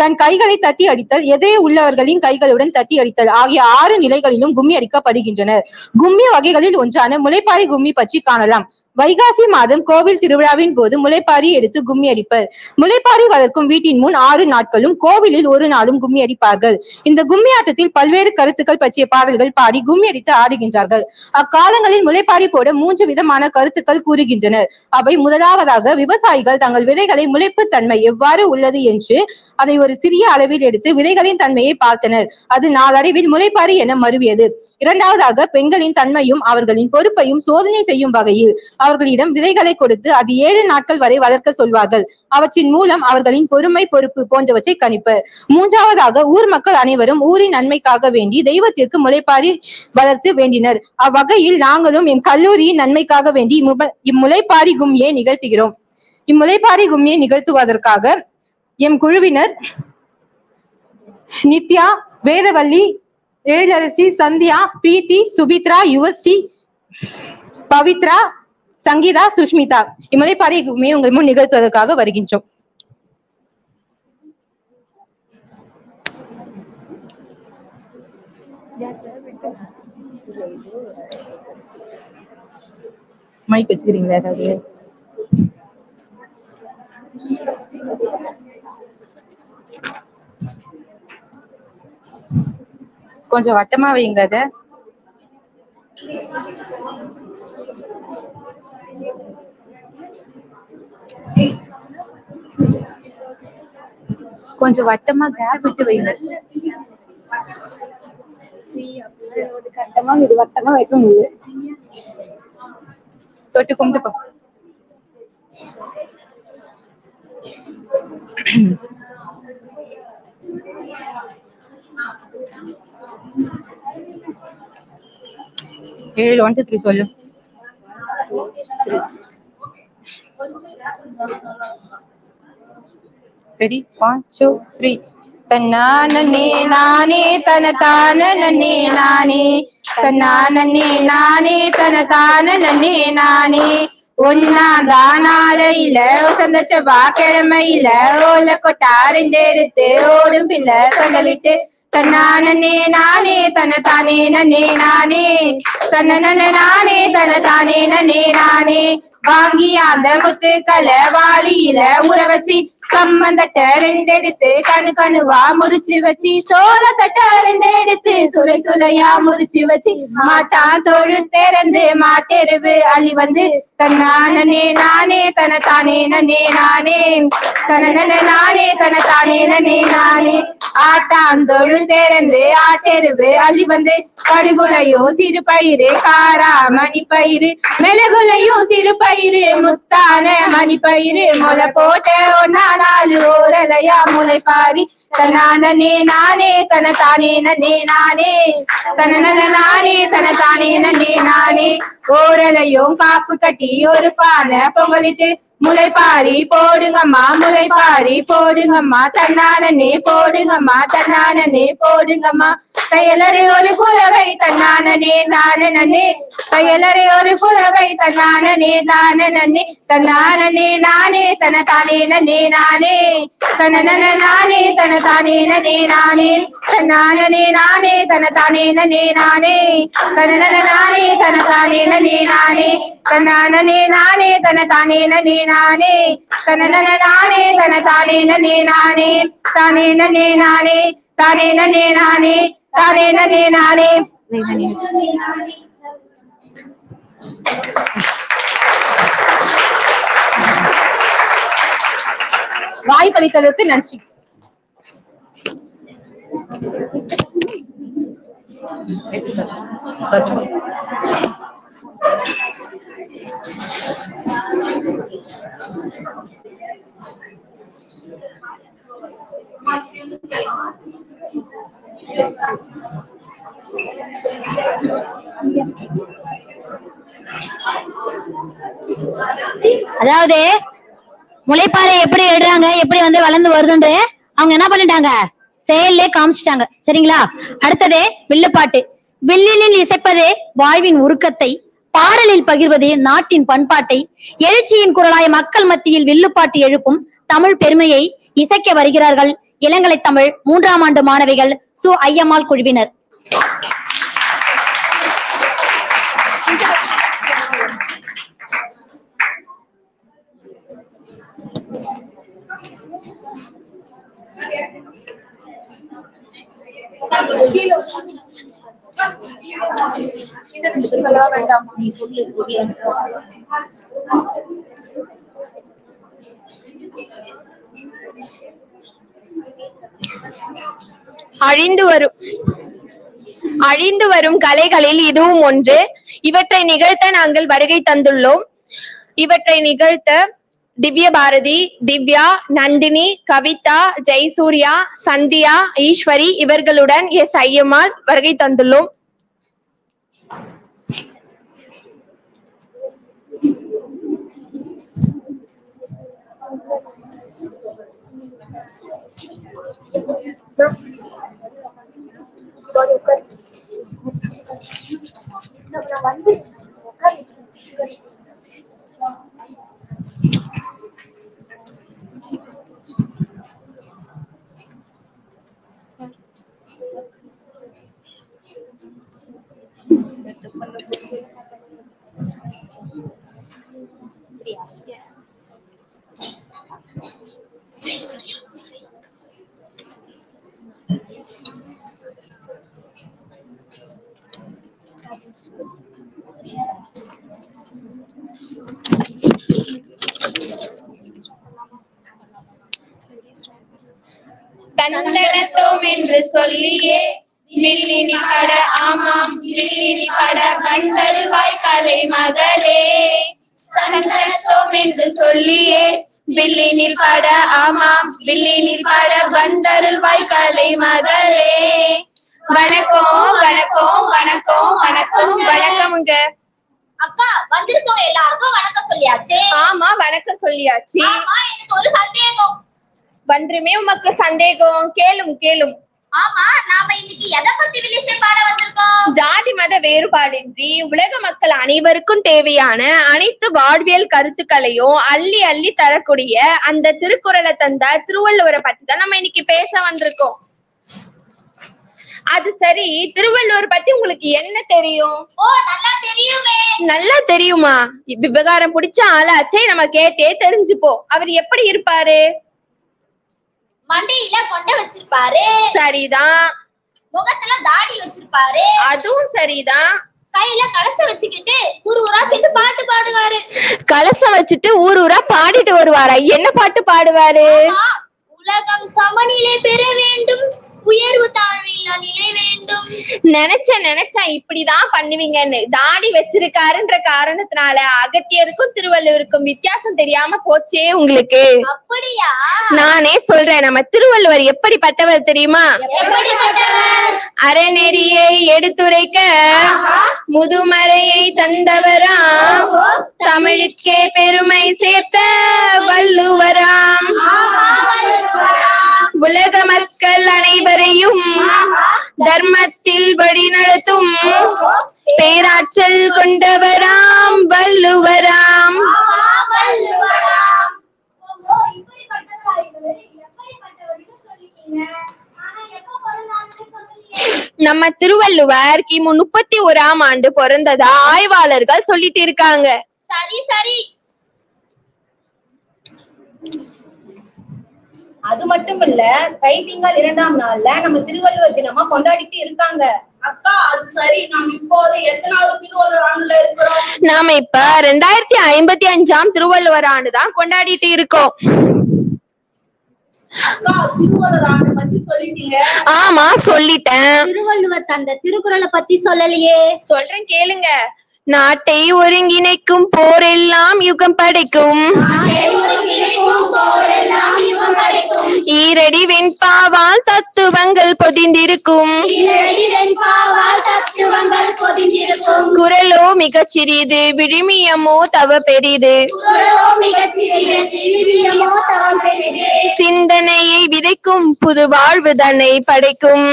தன் கைகளை தட்டி அடித்தல், எதிரே உள்ளவர்களின் கைகளுடன் தட்டி அடித்தல் ஆகிய 6 நிலைகளிலும் கும்மி அடிக்கப்படுகின்றனர். கும்மி வகைகளில் ஒன்றான முளைப்பாரி கும்மி பற்றி காணலாம். வைகாசி மாதம் கோவில் திருவிழாவின் போது முளைப்பாரி எடுத்து கும்மி அடிப்பர். முளைப்பாரி வளர்க்கும் வீட்டின் முன் 6 நாட்களும் கோவிலில் 1 நாளும் கும்மி அடிப்பார்கள். இந்த கும்மி ஆட்டத்தில் பல்வேறு கருத்துக்கள் பற்றிய பாடல்கள் பாடி கும்மி அடித்து ஆடுகின்றார்கள். அக்காலங்களில் முளைப்பாரி போட 3 விதமான கருத்துக்கள் கூறுகின்றனர். அவை முதலாவதாக, விவசாயிகள் தங்கள் விதைகளை முளைப்பு தன்மை எவ்வாறு உள்ளது என்று அதை ஒரு சிறிய அளவில் எடுத்து விதைகளின் தன்மையை பார்த்தனர். அது நாளடைவில் முளைப்பாரி என மருவியது. இரண்டாவதாக, பெண்களின் தன்மையும் அவர்களின் பொறுப்பையும் சோதனை செய்யும் வகையில் அவர்களிடம் விதைகளை கொடுத்து அது 7 நாட்கள் வரை வளர்க்க சொல்வார்கள். அவற்றின் மூலம் அவர்களின் பொறுமை, பொறுப்பு போன்றவற்றை கணிப்பர். மூன்றாவதாக, ஊர் மக்கள் அனைவரும் ஊரின் நன்மைக்காக வேண்டி தெய்வத்திற்கு முளைப்பாரி வளர்த்து வேண்டினர். அவ்வகையில் நாங்களும் எம் கல்லூரியின் நன்மைக்காக வேண்டி இம்முளைப்பாரி கும்மியை நிகழ்த்துகிறோம். இம்முளைப்பாரி கும்மியை நிகழ்த்துவதற்காக எம் குழுவினர் நித்யா, வேதவல்லி, எழிலரசி, சந்தியா, பிரீத்தி, சுபித்ரா, யுவஸ்ரீ, பவித்ரா, சங்கீதா, சுஷ்மிதா இம்முளைப்பாரி கும்மியை உங்கள் முன் நிகழ்த்துவதற்காக வருகின்றோம். மைக் வச்சுக்கிறீங்களா ஏதாவது? கொஞ்சம் வட்டமா வைங்க. அத கொஞ்சம் வட்டமா கேப் விட்டு வைங்க. இது வட்டமா வைக்க முடியும். தொட்டு கும்பிட்டுக்கோ. ஏழு 1 2 3 சொல்லு. ரெடி? 1 2 3. தன்னானே நானே தனதானே நானே தன்னானே நானே தனதானே நானே ஒன்னாதானாலையில சொந்த செவ்வாய்க்கிழமையில ஓல கொட்டாரிந்து எடுத்து ஓடும் பிள்ளை கடலிட்டு தன்னானே நானே தனதானே நன்னே நானே தன்னே நானே தனதானே நன்னே நானே வாங்கி அந்த முத்துக்களை வாளியில ஊற வச்சு கம்மந்தட்ட ரெண்டெடுத்து கணுவா முறிச்சு வச்சு சோள தட்ட ரெண்டெடுத்து சுலை சுலையா முறிச்சு வச்சு மாட்டான் தொழு திறந்து மாட்டெருவு அள்ளி வந்து தன்னானே நானே தனதானே நன்னே நானே தனனே நானே தனதானே நன்னே நானே ஆட்டான் தொழு திறந்து ஆட்டெருவு அள்ளி வந்து கடுகுலையோ சிறு பயிறு காரா மணி பயிறு மிளகுலையோ சிறு பயிறு முத்தான மணி பயிறு முளை போட்ட ஒன்னா நாலு ஓரலையா முளை பாரி தன்னானே நானே தனதானே நன்னே நானே தனனே நானே தனதானே நன்னே நானே ஓரலையும் காப்பு கட்டி ஒரு பானை பொங்கலிட்டு முளைப்பாரி போடுங்கம்மா முளைப்பாரி போடுங்கம்மா தன்னானே போடுங்கம்மா தன்னானே போடுங்கம்மா தையலரை ஒரு குலவை தன்னானே நானே தையலரை ஒரு குலவை தன்னானே நானே தன்னானே நானே தனதானே நன்னே நானே தனனே நானே தனதானே நன்னே நானே தன்னானே நானே தனதானே நன்னே நானே தனனே நானே தனதானே நன்னே நானே தன்னானே நானே தனதானே நன்னே நானே தனனே நானே தனதானே நன்னே நானே தானே நன்னே நானே தானே நன்னே நானே தானே நன்னே நானே. வாய்ப்பளித்ததற்கு நன்றி. அதாவது முளைப்பாறை எப்படி எடுறாங்க, எப்படி வந்து வளர்ந்து வருதுன்ற அவங்க என்ன பண்ணிட்டாங்க, செயல்லே காமிச்சிட்டாங்க. சரிங்களா? அடுத்தது வில்லுப்பாட்டு. வில்லினில் இசைப்பது வாழ்வின் உருக்கத்தை, பாடலில் பகிர்வது நாட்டின் பண்பாட்டை, எழுச்சியின் குரலாய் மக்கள் மத்தியில் வில்லுப்பாட்டு எழுப்பும் தமிழ் பெருமையை இசைக்க வருகிறார்கள் இளங்கலை தமிழ் 3ஆம் ஆண்டு மாணவிகள் சு. ஐயம்மாள் குழுவினர். அழிந்து வரும் கலைகளில் இதுவும் ஒன்று. இவற்றை நிகழ்த்த நாங்கள் வருகை தந்துள்ளோம். இவற்றை நிகழ்த்த திவ்ய பாரதி, திவ்யா, நந்தினி, கவிதா, ஜெயசூர்யா, சந்தியா, ஈஸ்வரி இவர்களுடன் எஸ். ஐயம்மாள் வருகை தந்துள்ளோம். தந்தனத்தோம் என்று சொல்லியே மில்லினி பட ஆமாம் மில்லினி பட வந்தருவாய் கலை மகளே. தந்தனத்தோம் என்று சொல்லியே பில்லினி பட ஆமாம் பில்லினி பட வந்தருவாய் கலை மகளே. வணக்கம் வணக்கம் வணக்கம் வணக்கம் வணக்கமுங்க. அக்கா வந்திருக்கோம், எல்லாருக்கும் வணக்கம் சொல்லியாச்சு. ஆமா வணக்கம் சொல்லியாச்சு. எனக்கு ஒரு சந்தேகம். ஒன்றுமே உமக்கு சந்தேகம், கேளும் கேளும். ஆமா, நாம இன்னைக்கு எதை பத்தி விலிசை பாட வந்திருக்கோம்? ஜாதி மத வேறுபாடின்றி உலக மக்கள் அனைவருக்கும் தேவையான அனைத்து வாழ்வியல் கருத்துக்களையும் அள்ளி அள்ளி தரக்கூடிய அந்த திருக்குறளை தந்த திருவள்ளுவரை பத்தி தான் நம்ம இன்னைக்கு பேச வந்திருக்கோம். அது சரி, திருவள்ளுவர் பத்தி உங்களுக்கு என்ன தெரியும்? ஓ, நல்லா தெரியுமே. நல்லா தெரியுமா? விவகாரம் பிடிச்ச ஆளாச்சே, நம்ம கேட்டே தெரிஞ்சுப்போ. அவர் எப்படி இருப்பாரு? மண்டையில கொண்டை வச்சிருப்பாரு. சரிதான். முகத்துல தாடி வச்சிருப்பாரு. அதுவும் சரிதான். கையில கலச வச்சுக்கிட்டு ஊர் ஊரா சேர்த்து பாட்டு பாடுவாரு. கலசம் வச்சுட்டு ஊர் ஊரா பாடிட்டு வருவாரா? என்ன பாட்டு பாடுவாரு? உலகம் சமநிலை பெற வேண்டும், உயர்வு தாழ்வில நிலை வேண்டும். நினைச்சேன் இப்படிதான் பண்ணுவீங்கன்னு. தாடி வச்சிருக்காருன்ற காரணத்தினால அகத்தியருக்கும் திருவள்ளுவருக்கும் வித்தியாசம் தெரியாம போச்சே உங்களுக்கு. அப்படியா? நானே சொல்றேன், நம்ம திருவள்ளுவர் எப்படிப்பட்டவர் தெரியுமா? எப்படிப்பட்டவர்? அறநெறியை எடுத்துரைக்க முதுமறையை தந்தவராம், தமிழுக்கே பெருமை சேர்த்த வள்ளுவராம், உலக மக்கள் அனைவரையும் தர்மத்தில் வழிநடத்தும் பேராற்றல் கொண்டவராம் வள்ளுவராம். நம்ம திருவள்ளுவர் கிமு 31ஆம் ஆண்டு பிறந்ததா ஆய்வாளர்கள் சொல்லிட்டு இருக்காங்க. சரி சரி. அது மட்டும் இல்ல, தைத்திங்கள் 2ஆம் நாள்ல நம்ம திருவள்ளுவர் தினமா கொண்டாடிட்டு இருக்காங்க. அக்கா, அது சரி. நாம் இப்போது எத்தனாவது திருவள்ளுவர் ஆண்டுல இருக்கிறோம்? நாம இப்ப 2055ஆம் திருவள்ளுவர் ஆண்டுதான் கொண்டாடிட்டு இருக்கோம். அக்கா, திருவள்ளுவர் ஆண்டு பத்தி சொல்லிட்டீங்க. ஆமா, சொல்லிட்டேன். திருவள்ளுவர் தந்த திருக்குறளை பத்தி சொல்லலையே. சொல்றேன் கேளுங்க. நாட்டை ஒருங்கிணைக்கும் போரெல்லாம் யுகம் படைக்கும், ஈரடி வெண்பாவால் தத்துவங்கள் பொதிந்திருக்கும், குரலோ மிகச் சிறிது விழுமியமோ தவ பெரிது, சிந்தனையை விதைக்கும் புது வாழ்வு தன்னை படைக்கும்.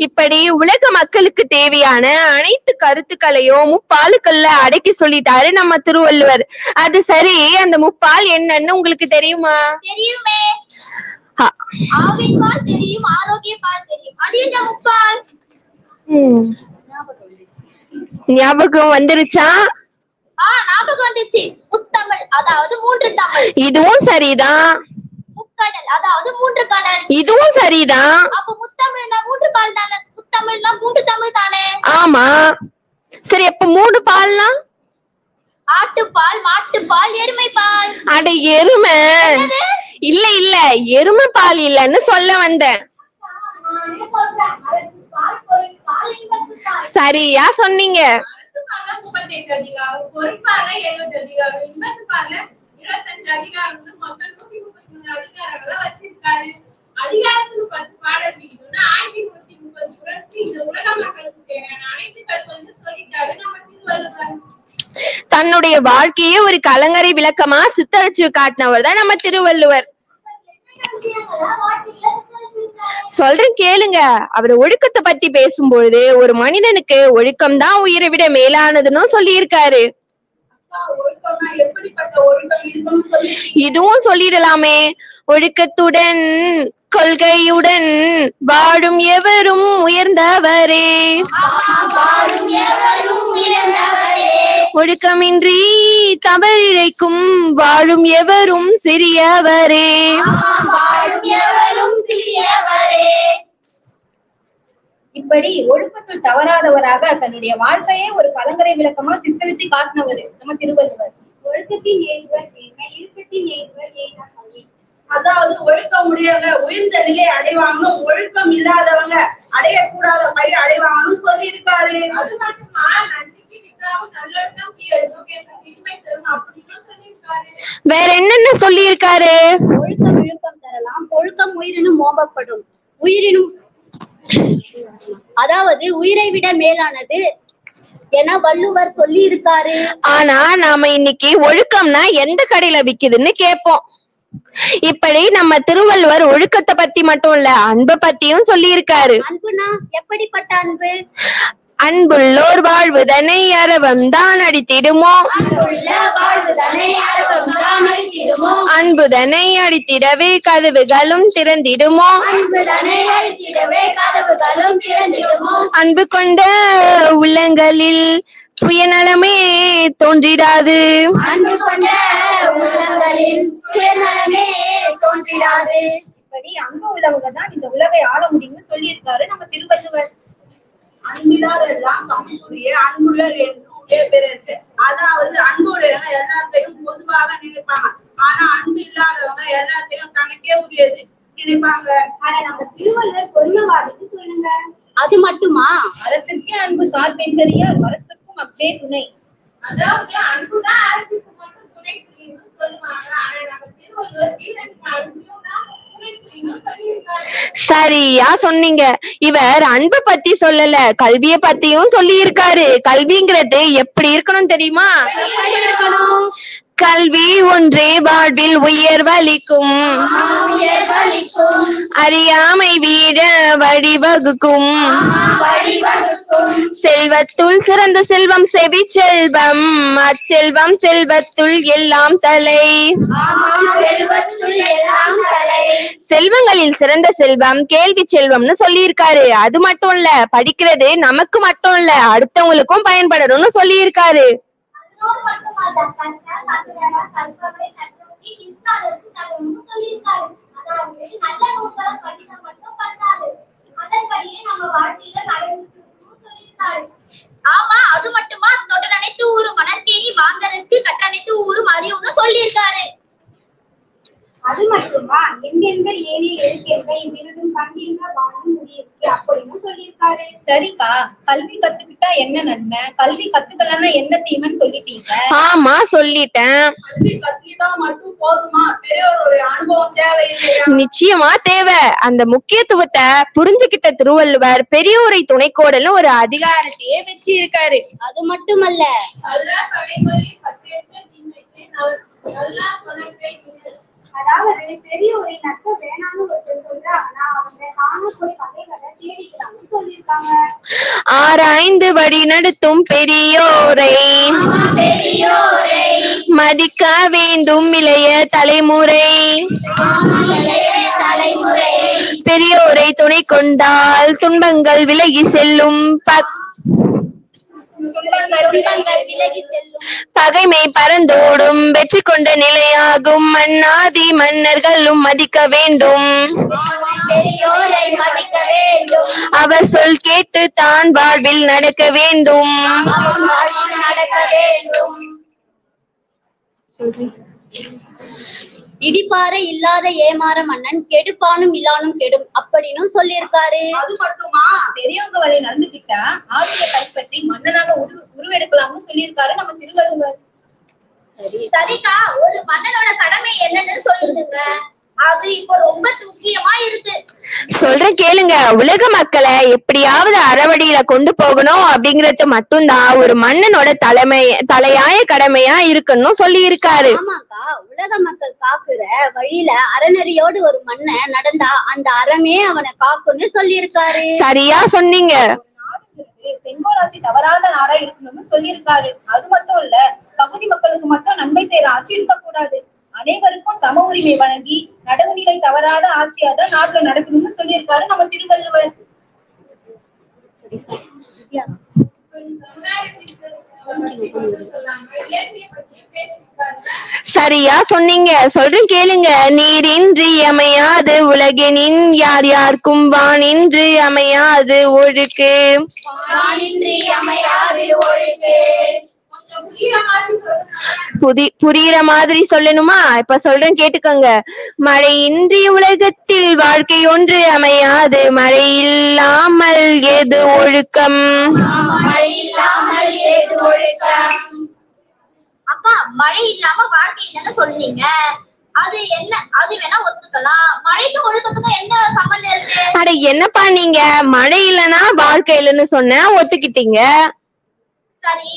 இப்படி உலக மக்களுக்கு தேவையான அனைத்து கருத்துக்களையும் முப்பாலுக்கள்ல அடக்கி சொல்லிட்டாரு நம்ம திருவள்ளுவர். அது சரி, அந்த முப்பால் என்னன்னு உங்களுக்கு தெரியுமா? தெரியுமே. ஆவின் பால் தெரியும், ஆரோக்கிய பால் தெரியும். அது என்ன முப்பால்? ஞாபகம் வந்துருச்சா? ஞாபகம் வந்துச்சு. முத்தமிழ், அதாவது 3 தமிழ். இதுவும் சரிதான். முக்கடல், அதாவது 3 கடல். இதுவும் சரிதான். அப்ப முத்தமிழ்னா 3 பால் தானே? முத்தமிழ்னா 3 தமிழ் தானே? ஆமா. சரி, அப்ப 3 பால்னா? ஆட்டுப்பால், மாட்டுப்பால், எருமை பால். அட எருமை இல்ல, எருமை பால் இல்லன்னு சொல்ல வந்தேன். சரியா சொன்னீங்க. அதிகாரத்துக்கு 10 பாடல் பிரிவுன்னா 1130 குறளுக்கு இந்த உலக மக்களுக்கு தேவையான அனைத்து கருத்துக்களையும் சொல்லிட்டாரு நம்ம திருவள்ளுவர். தன்னுடைய வாழ்க்கையே ஒரு கலங்கரை விளக்கமா சித்தரிச்சு காட்டினவர் தான் நம்ம திருவள்ளுவர். சொல்றேன் கேளுங்க. அவர் ஒழுக்கத்தை பத்தி பேசும்பொழுது ஒரு மனிதனுக்கு ஒழுக்கம் தான் உயிரை விட மேலானதுன்னு சொல்லி இருக்காரு. இதுவும் சொல்லிடலாமே. ஒழுக்கத்துடன் கொள்கையுடன் வாழும் எவரும் உயர்ந்தவரே, ஒழுக்கமின்றி தவறிழைக்கும் வாழும் எவரும் சிறியவரே. இப்படி ஒழுக்கத்தில் தவறாதவராக தன்னுடைய வாழ்க்கையே ஒரு கலங்கரை விளக்கமா சித்தரித்து காட்டினவர் நம்ம திருவள்ளுவர். ஒழுக்கத்தின் ஏய்வர் ஏய்மை, இழுக்கத்தின் ஏய்வர் ஏய்தான் கல்வி. அதாவது ஒழுக்கம் உடையவங்க உயர்ந்த நிலை அடைவாங்க, ஒழுக்கம் இல்லாதவங்க அடையக்கூடாத பயிர் அடைவாங்கன்னு சொல்லி இருக்காரு. அது மட்டுமா, நன்றிக்கு நிற்காவும் நல்லொழுக்கம் தீமை தரும் அப்படின்னு சொல்லியிருக்காரு. வேற என்னென்ன சொல்லி இருக்காரு? ஒழுக்கம் விழுக்கம் தரலாம், ஒழுக்கம் உயிரினும் ஓம்பப்படும், உயிரினும் அதாவது உயிரை விட மேலானது, என வள்ளுவர் சொல்லி இருக்காரு. ஆனா நாம இன்னைக்கு ஒழுக்கம்னா எந்த கடையில விக்குதுன்னு கேட்போம். இப்படி நம்ம திருவள்ளுவர் ஒழுக்கத்தை பத்தி மட்டும் இல்ல, அன்பை பத்தியும் சொல்லி இருக்காரு. அன்புனா எப்படிப்பட்ட அன்பு? அன்புள்ளோர் வாழ்வுதனை அறவம் தான் அடித்திடுமோ, அன்புதனை அடித்திடவே கதவுகளும் திறந்திடுமோ, அன்பு கொண்ட உள்ளங்களில் சுயநலமே தோன்றிடாது. இப்படி அன்பு உள்ளவங்க தான் இந்த உலகை ஆள முடியும்னு சொல்லியிருக்காரு நம்ம திருவள்ளுவர். அன்பிலாரெல்லாம் தமக்குரிய அன்புள்ளர் என்று பேர் இருக்கு. அதாவது அன்புடையவங்க எல்லாத்தையும் பொதுவாக நினைப்பாங்க. ஆனா அன்பு இல்லாதவங்க எல்லாத்தையும் தனக்கே உரியது நினைப்பாங்க. ஆனா நம்ம திருவள்ளுவர் பொருளவாதிக்கு சொல்லுங்க. அது மட்டுமா? அறத்திற்கே அன்பு சார்பேன் சரியா, மரத்துக்கும் அக்தே துணை. அதாவது அன்புதான் அறத்துக்கு மட்டும் துணை புரியும்னு சொல்லுவாங்க. ஆனா நம்ம திருவள்ளுவர் சரியா சொன்னீங்க. இவர் அன்பை பத்தி சொல்லல, கல்விய பத்தியும் சொல்லி இருக்காரு. கல்விங்கிறது எப்படி இருக்கணும் தெரியுமா? கல்வி ஒன்றே வாழ்வில் உயர்வளிக்கும், அறியாமை வீழ வழிவகுக்கும், செல்வத்துள் சிறந்த செல்வம் செவி செல்வம், அச்செல்வம் செல்வத்துள் எல்லாம் தலை. செல்வங்களில் சிறந்த செல்வம் கேள்வி செல்வம்னு சொல்லி இருக்காரு. அது மட்டும் இல்ல, படிக்கிறது நமக்கு மட்டும் இல்ல, அடுத்தவங்களுக்கும் பயன்படணும்னு சொல்லி இருக்காரு. ஆமா, அது மட்டுமா? தொட்ட அனைத்து ஊரும் மணற்கேணி வாங்கறதுக்கு கட்ட அனைத்து ஊரும் அறிவும்னு சொல்லி இருக்காரு. அது மட்டுமா? எங்கெங்க ஏனில் எழுக்கெங்க இவ்விருதும் கண்டிங்க வாழும் முடியிருக்கு அப்படின்னு சொல்லியிருக்காரு. சரிக்கா, கல்வி கத்துக்கிட்டா என்ன நன்மை, கல்வி கத்துக்கலன்னா என்ன தீமைன்னு சொல்லிட்டீங்க. ஆமா சொல்லிட்டேன். கல்வி கத்துக்கிட்டா மட்டும் போதுமா? பெரியவருடைய அனுபவம் தேவையில்லையா? நிச்சயமா தேவை. அந்த முக்கியத்துவத்தை புரிஞ்சுக்கிட்ட திருவள்ளுவர் பெரியோரை துணைக்கோடல்னு ஒரு அதிகாரத்தையே வச்சு இருக்காரு. அது மட்டுமல்ல, அதாவது பெரியோரை நட்ப வேணாம்னு ஒருத்தர் சொல்றாங்கன்னா அவங்க காண போய் கதைகளை தேடிக்கலாம்னு சொல்லியிருக்காங்க. ஆராய்ந்து வழி நடத்தும் பெரியோரை மதிக்க வேண்டும் இளைய தலைமுறை. பெரியோரை துணை கொண்டால் துன்பங்கள் விலகி செல்லும், பகைமை பறந்தோடும், வெற்றி கொண்ட நிலையாகும். மன்னாதி மன்னர்களும் மதிக்க வேண்டும், அவர் சொல் கேட்டு தான் வாழ்வில் நடக்க வேண்டும். இடிப்பாறை இல்லாத ஏமாற மன்னன் கெடுப்பானும் இல்லானும் கெடும் அப்படின்னு சொல்லியிருக்காரு. அது மட்டுமா? பெரியவங்க வழி நடந்துகிட்டா ஆட்சியை கைப்பற்றி மன்னனாக உருவெடுக்கலாம்னு சொல்லியிருக்காரு நம்ம திருவள்ளுவர். சரிக்கா, ஒரு மன்னனோட கடமை என்னன்னு சொல்லுங்க. அது இப்போ ரொம்ப முக்கியமா இருக்கு. சொல்றேன் கேளுங்க. உலக மக்களை எப்படியாவது அறவழியில கொண்டு போகணும் அப்படிங்கறது மட்டும்தான் ஒரு மன்னனோட தலையாய கடமையா இருக்குன்னு சொல்லி இருக்காரு. ஆமாக்கா, உலக மக்கள் காக்குற வழியில அறநெறியோடு ஒரு மன்னன் நடந்தா அந்த அறமே அவனை காக்குன்னு சொல்லி இருக்காரு. சரியா சொன்னீங்க. செங்கோலாட்சி தவறாத நாடா இருக்கணும்னு சொல்லியிருக்காரு. அது மட்டும் இல்ல, பகுதி மக்களுக்கு மட்டும் நன்மை செய்யற ஆட்சி இருக்கக்கூடாது, அனைவருக்கும் சம உரிமை வழங்கி நடுவுநிலை தவறாத ஆட்சியாதான் நாட்டுல நடக்கணும்னு சொல்லியிருக்காரு நம்ம திருவள்ளுவர். சரியா சொன்னீங்க. சொல்றேன் கேளுங்க. நீரின்றி அமையாது உலகெனின் யார் யாருக்கும் வானின்றி அமையாது ஒழுக்கு. புரியுற மாதிரி சொல்லணுமா? இப்ப சொல்றேன் கேட்டுக்கோங்க. மழையின்றி உலகத்தில் வாழ்க்கை ஒன்று அமையாது, மழை இல்லாமல் ஏது ஒழுக்கம். அக்கா, மழை இல்லாம வாழ்க்கை இல்லைன்னு சொன்னீங்க. அது என்ன? அது வேணா ஒத்துக்கலாம். மழைக்கும் ஒழுக்கத்துக்கும் என்ன சம்பந்தம் இருக்கு? அட என்னப்பா நீங்க, மழை இல்லைன்னா வாழ்க்கை இல்லைன்னு சொன்ன ஒத்துக்கிட்டீங்க. சரி.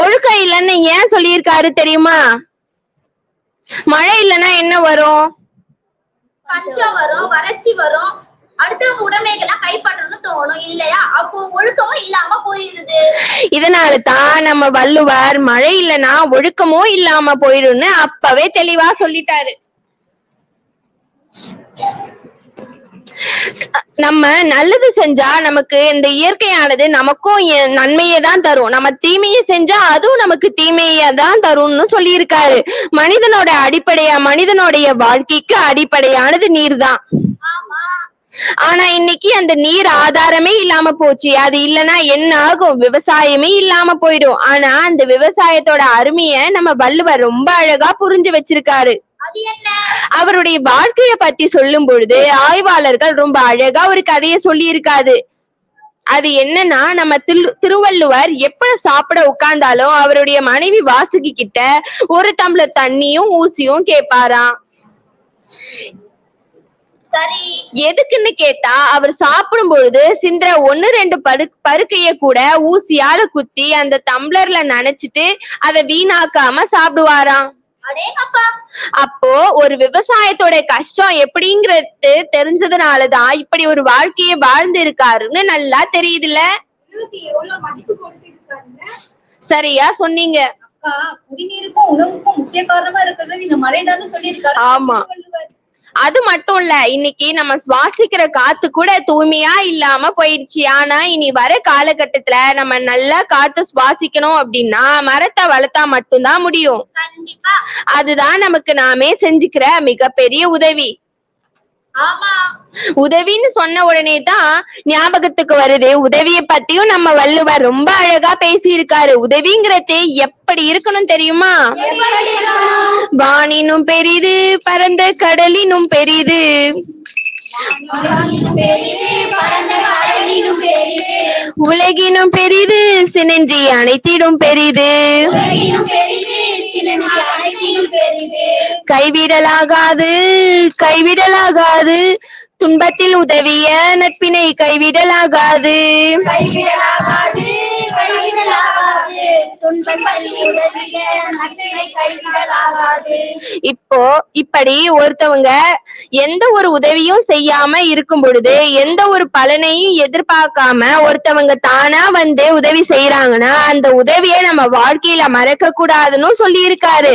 ஒழுக்கம் இல்லைன்னு ஏன் சொல்லியிருக்காரு தெரியுமா? மழை இல்லைன்னா என்ன வரும்? பஞ்சம் வரும், வறட்சி வரும், அடுத்தவங்க உடைமைகள்லாம் கைப்பற்றணும்னு தோணும் இல்லையா? அப்போ ஒழுக்கமும் இல்லாம போயிருது. இதனால தான் நம்ம வள்ளுவர் மழை இல்லைன்னா ஒழுக்கமும் இல்லாம போயிடும்னு அப்பவே தெளிவா சொல்லிட்டாரு. நம்ம நல்லது செஞ்சா நமக்கு இந்த இயற்கையானது நமக்கும் நன்மையை தான் தரும். நம்ம தீமையை செஞ்சா அதுவும் நமக்கு தீமையை தான் தரும்னு சொல்லி இருக்காரு. மனிதனுடைய வாழ்க்கைக்கு அடிப்படையானது நீர் தான். ஆனா இன்னைக்கு அந்த நீர் ஆதாரமே இல்லாம போச்சு. அது இல்லைன்னா என்ன ஆகும்? விவசாயமே இல்லாம போயிடும். ஆனா அந்த விவசாயத்தோட அருமைய நம்ம வள்ளுவர் ரொம்ப அழகா புரிஞ்சு வச்சிருக்காரு. அவருடைய வாழ்க்கைய பத்தி சொல்லும் பொழுது ஆய்வாளர்கள் ரொம்ப அழகா ஒரு கதையை சொல்லி இருக்காது. அது என்னன்னா, நம்ம திருவள்ளுவர் எப்ப சாப்பிட உட்கார்ந்தாலும் அவருடைய மனைவி வாசுகி கிட்ட ஒரு டம்ளர் தண்ணியும் ஊசியும் கேட்பாராம். சரி, எதுக்குன்னு கேட்டா, அவர் சாப்பிடும் பொழுது சிந்திர 1-2 பருக்கைய கூட ஊசியால குத்தி அந்த டம்ளர்ல நனைச்சிட்டு அதை வீணாக்காம சாப்பிடுவாராம். அப்போ ஒரு விவசாயத்தோட கஷ்டம் எப்படிங்கிறது தெரிஞ்சதுனாலதான் இப்படி ஒரு வாழ்க்கையை வாழ்ந்து இருக்காருன்னு நல்லா தெரியுதுல்ல? சரியா சொன்னீங்க. குடிநீருக்கும் உணவுக்கும் முக்கிய காரணமா இருக்கிறது நீங்க மழைதான்னு சொல்லியிருக்காரு. ஆமா, அது மட்டும் இல்ல, இன்னைக்கு நம்ம சுவாசிக்கிற காத்து கூட தூய்மையா இல்லாம போயிடுச்சு. ஆனா இனி வர காலகட்டத்துல நம்ம நல்லா காத்து சுவாசிக்கணும் அப்படின்னா மரத்தை வளர்த்தா மட்டும்தான் முடியும். அதுதான் நமக்கு நாமே செஞ்சுக்கிற மிகப்பெரிய உதவி. உதவின்னு சொன்ன உடனே தான் ஞாபகத்துக்கு வருது. உதவிய பத்தியும் நம்ம வள்ளுவர் ரொம்ப அழகா பேசி இருக்காரு. உதவிங்கிறது எப்படி இருக்கணும் தெரியுமா? வானினும் பெரிது, பரந்த கடலினும் பெரிது, உலகினும் பெரிது, சினன்றி அனைத்திடும் பெரிது, கைவிடலாகாது கைவிடலாகாது, துன்பத்தில் உதவிய நட்பினை கைவிடலாகாது. இப்போ இப்படி ஒருத்தவங்க எந்த ஒரு உதவியும் செய்யாம இருக்கும் பொழுது, எந்த ஒரு பலனையும் எதிர்பார்க்காம ஒருத்தவங்க தானா வந்து உதவி செய்யறாங்கன்னா அந்த உதவியை நம்ம வாழ்க்கையில மறக்க கூடாதுன்னு சொல்லி இருக்காரு.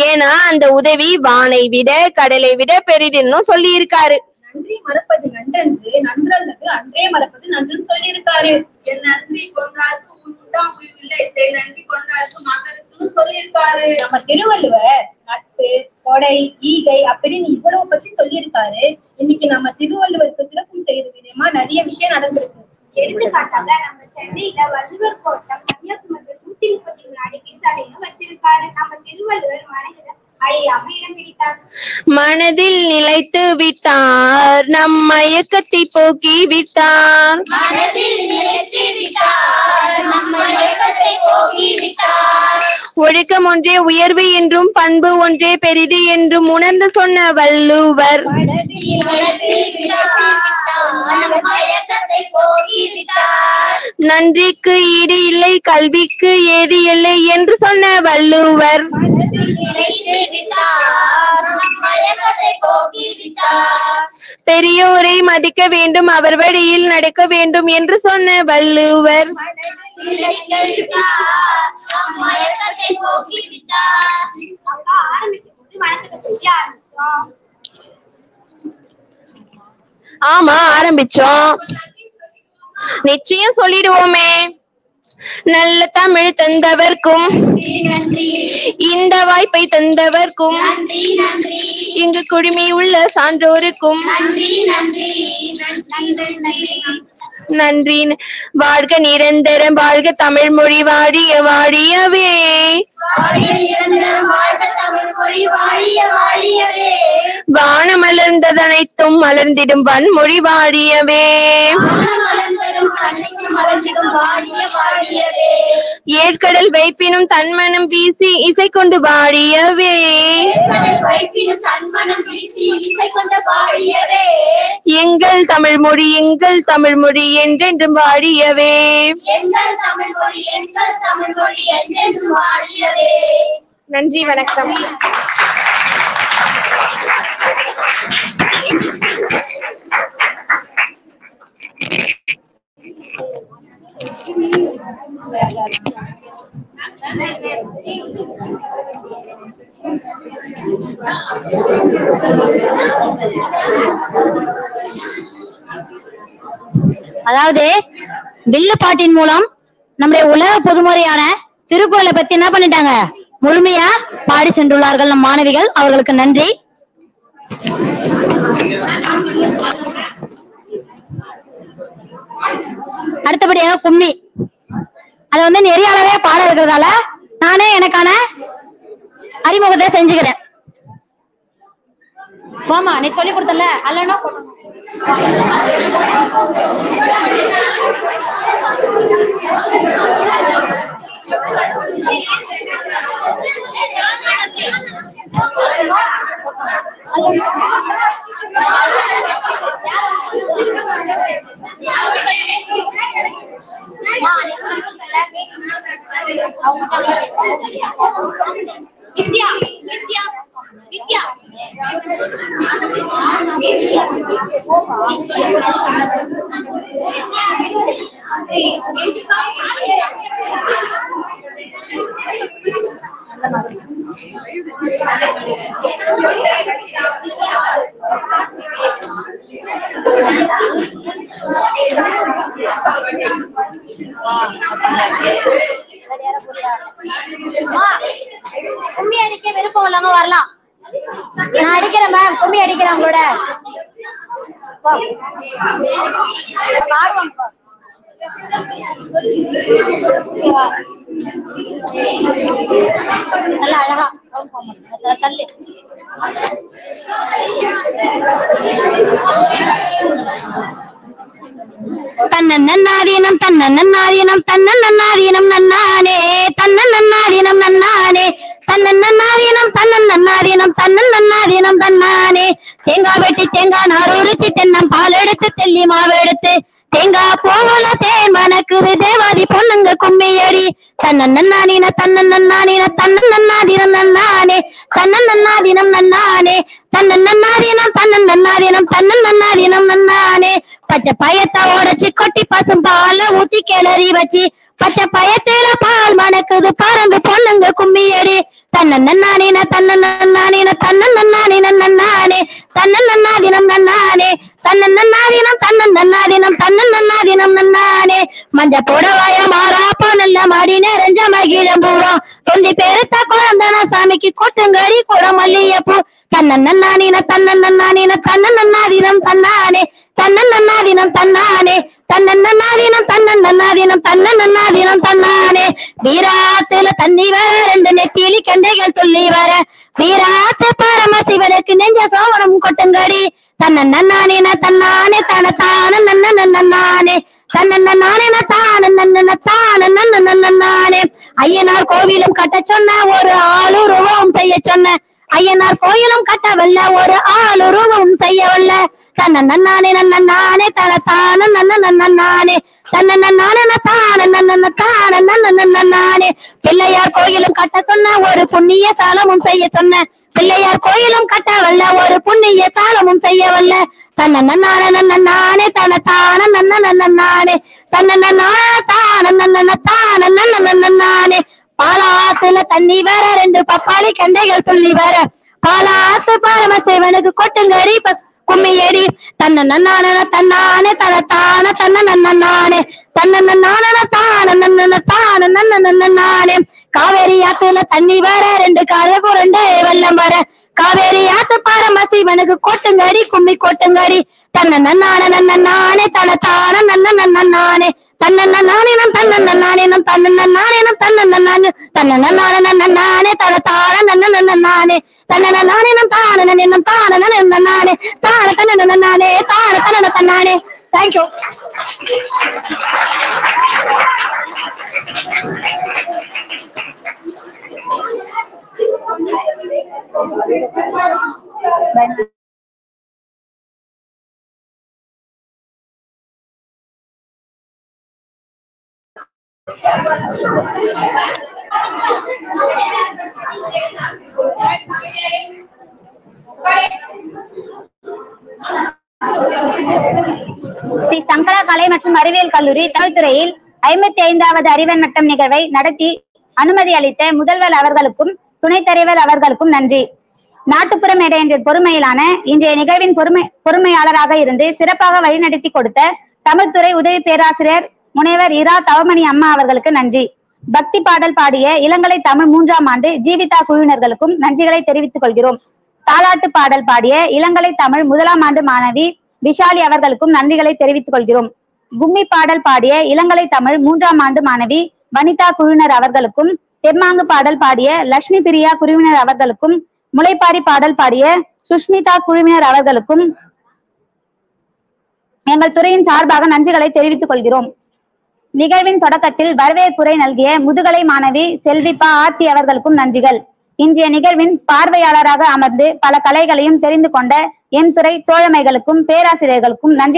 ஏன்னா அந்த உதவி வானை விட கடலை விட பெரிதுன்னு சொல்லி இருக்காரு. நன்றி மறப்பது நன்றன்று, நன்றல்லது அன்றே மறப்பது நன்றுன்னு சொல்லி இருக்காரு. என் நன்றி கொண்டாருக்கு உயிரில்லை, நன்றி கொண்டாருக்கு மகருக்குன்னு சொல்லி இருக்காரு. நம்ம திருவள்ளுவர் நட்பு, கொடை, ஈகை அப்படின்னு இவ்வளவு பத்தி சொல்லி இருக்காரு. இன்னைக்கு நம்ம திருவள்ளுவருக்கு சிறப்பு செய்யற விதமா நிறைய விஷயம் நடந்திருக்கு. எடுத்துக்காட்டாக நம்ம சென்னையில வள்ளுவர் கோட்டம் கன்னியாகுமரி 133 அடி சாலைன்னு வச்சிருக்காரு. நம்ம திருவள்ளுவர் மனையில அழியாம இடம் பிடித்தார். மனதில் நிலைத்து விட்டார், நம் மயக்கத்தை போக்கி விட்டார். ஒழுக்கம் ஒன்றே உயர்வு என்றும் பண்பு ஒன்றே பெரிது என்றும் உணர்ந்து சொன்ன வள்ளுவர் நன்றிக்கு ஈடு இல்லை, கல்விக்கு ஏது இல்லை என்று சொன்ன வள்ளுவர் பெரியோரை மதிக்க வேண்டும், அவர் வழியில் நடக்க வேண்டும் என்று சொன்ன வள்ளுவர் ஆமா ஆரம்பிச்சோம். நிச்சயம் சொல்லிடுவோமே. நல்ல தமிழ் தந்தவர்க்கும் இந்த வாய்ப்பை தந்தவர்க்கும் இங்கு குழுமி உள்ள சான்றோருக்கும் நன்றி. வாழ்க நிரந்தரம், வாழ்க தமிழ் மொழி வாழிய வாழியவே. வானம் மலர்ந்ததனைத்தும் மலர்ந்திடும் வன்மொழி வாழியவே. ஏற்கடல் வைப்பினும் தன்மனம் வீசி இசை கொண்டு பாடியவே எங்கள் தமிழ் மொழி என்றென்றும் பாடியவே. நன்றி, வணக்கம். அதாவது வில்லு பாட்டின் மூலம் நம்முடைய உலக பொதுமுறையான திருக்குறளை பத்தி என்ன பண்ணிட்டாங்க, முழுமையா பாடி சென்றுள்ளார்கள் நம் மாணவிகள். அவர்களுக்கு நன்றி. அடுத்தபடியாக கும்மி. அது வந்து நெறியாளரே பாட இருக்கிறதால நானே எனக்கான அறிமுகத்தை செஞ்சுக்கிறேன். வாமா, நீ சொல்லி கொடுத்தல அல்லனா வித்யா வித்யா வித்யா கும்மி அடிக்க விருப்பம் உள்ளவங்க வரலாம். நான் அடிக்கிறேன் மேம், கும்மி அடிக்கிறேன் உங்களோட. நல்லா அழகா தள்ளு. தன்னன்னாதீனம் தன்னன்னாதீனம் தன்னன்னாதீனம் நன்னானே தன்னன்னாதீனம் நன்னானே தன்னன்னாதீனம் தன்னன்னாதீனம் தன்னன்னாதீனம் தன்னானே. தேங்காய் வெட்டி தேங்காய் நார் உரிச்சு தென்னம் பால் எடுத்து தெல்லி மாவு எடுத்து தேங்காய் போல தேன் மணக்குது தேவாதி பொண்ணுங்க கும்மியடி. தன்னன்னாதீன தன்னன்னாதீன தன்னன்னாதீனம் நன்னானே தன்னன்னாதீனம் நன்னானே தன்னன்னாதீனம் தன்னன்னாதீனம் தன்னன்னாதீனம் நன்னானே. பச்சை பயத்தை உடைச்சு கொட்டி பசும் பால ஊத்தி கிளறி வச்சு பச்சை பயத்தில பால் மணக்குது பறந்து பொண்ணுங்க கும்மியடி. தன்னன்னானீன தன்னன்னானீன தன்னன்னானீன நன்னானே தன்னன்னாதீனம் நன்னானே தன்னன்னாதீனம் தன்னன்னாதீனம் தன்னன்னாதீனம் நன்னானே. மஞ்ச புடவாய மாறாப்போ நல்ல மாடி நிறைஞ்ச மகிழம் பூரம் தொந்தி பெருத்த குழந்தன சாமிக்கு கொட்டுங்கடி கூட மல்லியப்பூ. தன்னன்னானீன தன்னன்னானீன தன்னன்னாதீனம் தன்னானே தன்னன்னாதீனம் தன்னானே தன்னன்னாதீனம் தன்னன்னாதீனம் தன்னன்னாதீனம் தன்னானே. வீராத்துல தண்ணி வர ரெண்டு நெத்திலி கண்டைகள் துள்ளி வர வீராத்து பரமசிவனுக்கு நெஞ்ச சோவனம் கொட்டுங்கடி. தன்னன்னானீன தன்னானே தன தான நன்ன நன்னானே தன்னன்னானே தான நன்ன தான நன்ன நன்னானே. ஐயனார் கோவிலும் கட்ட சொன்ன ஒரு ஆளுருவம் செய்ய சொன்ன ஐயனார் கோயிலும் கட்டவல்ல ஒரு ஆளுருவம் செய்யவல்ல. தன்னன்னானே நன்னானே தன தான நன்ன நன்னானே தன்னன்னானே தான நன்ன தான நன்ன நன்னானே. பிள்ளையார் கோயிலும் கட்ட சொன்ன ஒரு புண்ணிய சாலமும் செய்ய சொன்ன பிள்ளையார் கோயிலும் கட்டவல்ல ஒரு புண்ணிய சாலமும் செய்யவல்ல. தன்னன்னானே நன்னானே தன தான நன்ன நன்னானே தன்னன்னானே தான நன்ன தான நன்ன நன்னானே. பாலாத்துல தண்ணி வர ரெண்டு பப்பாளி கண்டைகள் துள்ளி வர பாலாத்து பரமசிவனுக்கு கொட்டுங்கடி கும்மியடி. தன்னன்னானே தன்னானே தன தான தன்ன நன்னானே தன்னன்னானே தான நன்ன தான நன்ன நன்னானே. காவேரி ஆத்துல தண்ணி வர ரெண்டு கால புரண்டு வெள்ளம் வர காவேரி ஆத்து பரமசிவனுக்கு கொட்டுங்கடி கும்மி கொட்டுங்கடி. தன்னன்னானே நன்னானே தன தான நன்ன நன்னானே தன்னன்னானே தன்னன்னானே தன்னன்னானே தன்னன்னானே தன்னன்னானே நன்னானே தன தான நன்ன நன்னானே தன்னன்னானே தான நன்ன தான நன்ன நன்னானே தான தன்ன நன்னானே தான தன்ன தன்னானே தேங்க்யூ. ஸ்ரீ சங்கரா கலை மற்றும் அறிவியல் கல்லூரி தமிழ் துறையில் 55வது அறிவன் வட்டம் நிகழ்வை நடத்தி அனுமதி அளித்த முதல்வர் அவர்களுக்கும் துணைத் தலைவர் அவர்களுக்கும் நன்றி. நாட்டுப்புற மேடை என்ற பொறுமையிலான இன்றைய நிகழ்வின் பொறுமையாளராக இருந்து சிறப்பாக வழிநடத்தி கொடுத்த தமிழ்துறை உதவி பேராசிரியர் முனைவர் இரா தவமணி அம்மா அவர்களுக்கு நன்றி. பக்தி பாடல் பாடிய இளங்கலை தமிழ் 3ஆம் ஆண்டு ஜீவிதா குழுவினர்களுக்கும் நன்றிகளை தெரிவித்துக் கொள்கிறோம். தாலாட்டு பாடல் பாடிய இளங்கலை தமிழ் 1ஆம் ஆண்டு மாணவி விஷாலி அவர்களுக்கும் நன்றிகளை தெரிவித்துக் கொள்கிறோம். கும்மி பாடல் பாடிய இளங்கலை தமிழ் 3ஆம் ஆண்டு மாணவி வனிதா குழுவினர் அவர்களுக்கும், தெம்மாங்கு பாடல் பாடிய லட்சுமி பிரியா குழுவினர் அவர்களுக்கும், முளைப்பாரி பாடல் பாடிய சுஷ்மிதா குழுவினர் அவர்களுக்கும் எங்கள் துறையின் சார்பாக நன்றிகளை தெரிவித்துக் கொள்கிறோம். நிகழ்வின் தொடக்கத்தில் வரவேற்புரை நல்கிய முதுகலை மாணவி செல்விப்பா ஆர்த்தி அவர்களுக்கும் நன்றிகள். இன்றைய நிகழ்வின் பார்வையாளராக அமர்ந்து பல கலைகளையும் தெரிந்து கொண்ட என் துறை தோழமைகளுக்கும் பேராசிரியர்களுக்கும் நன்றி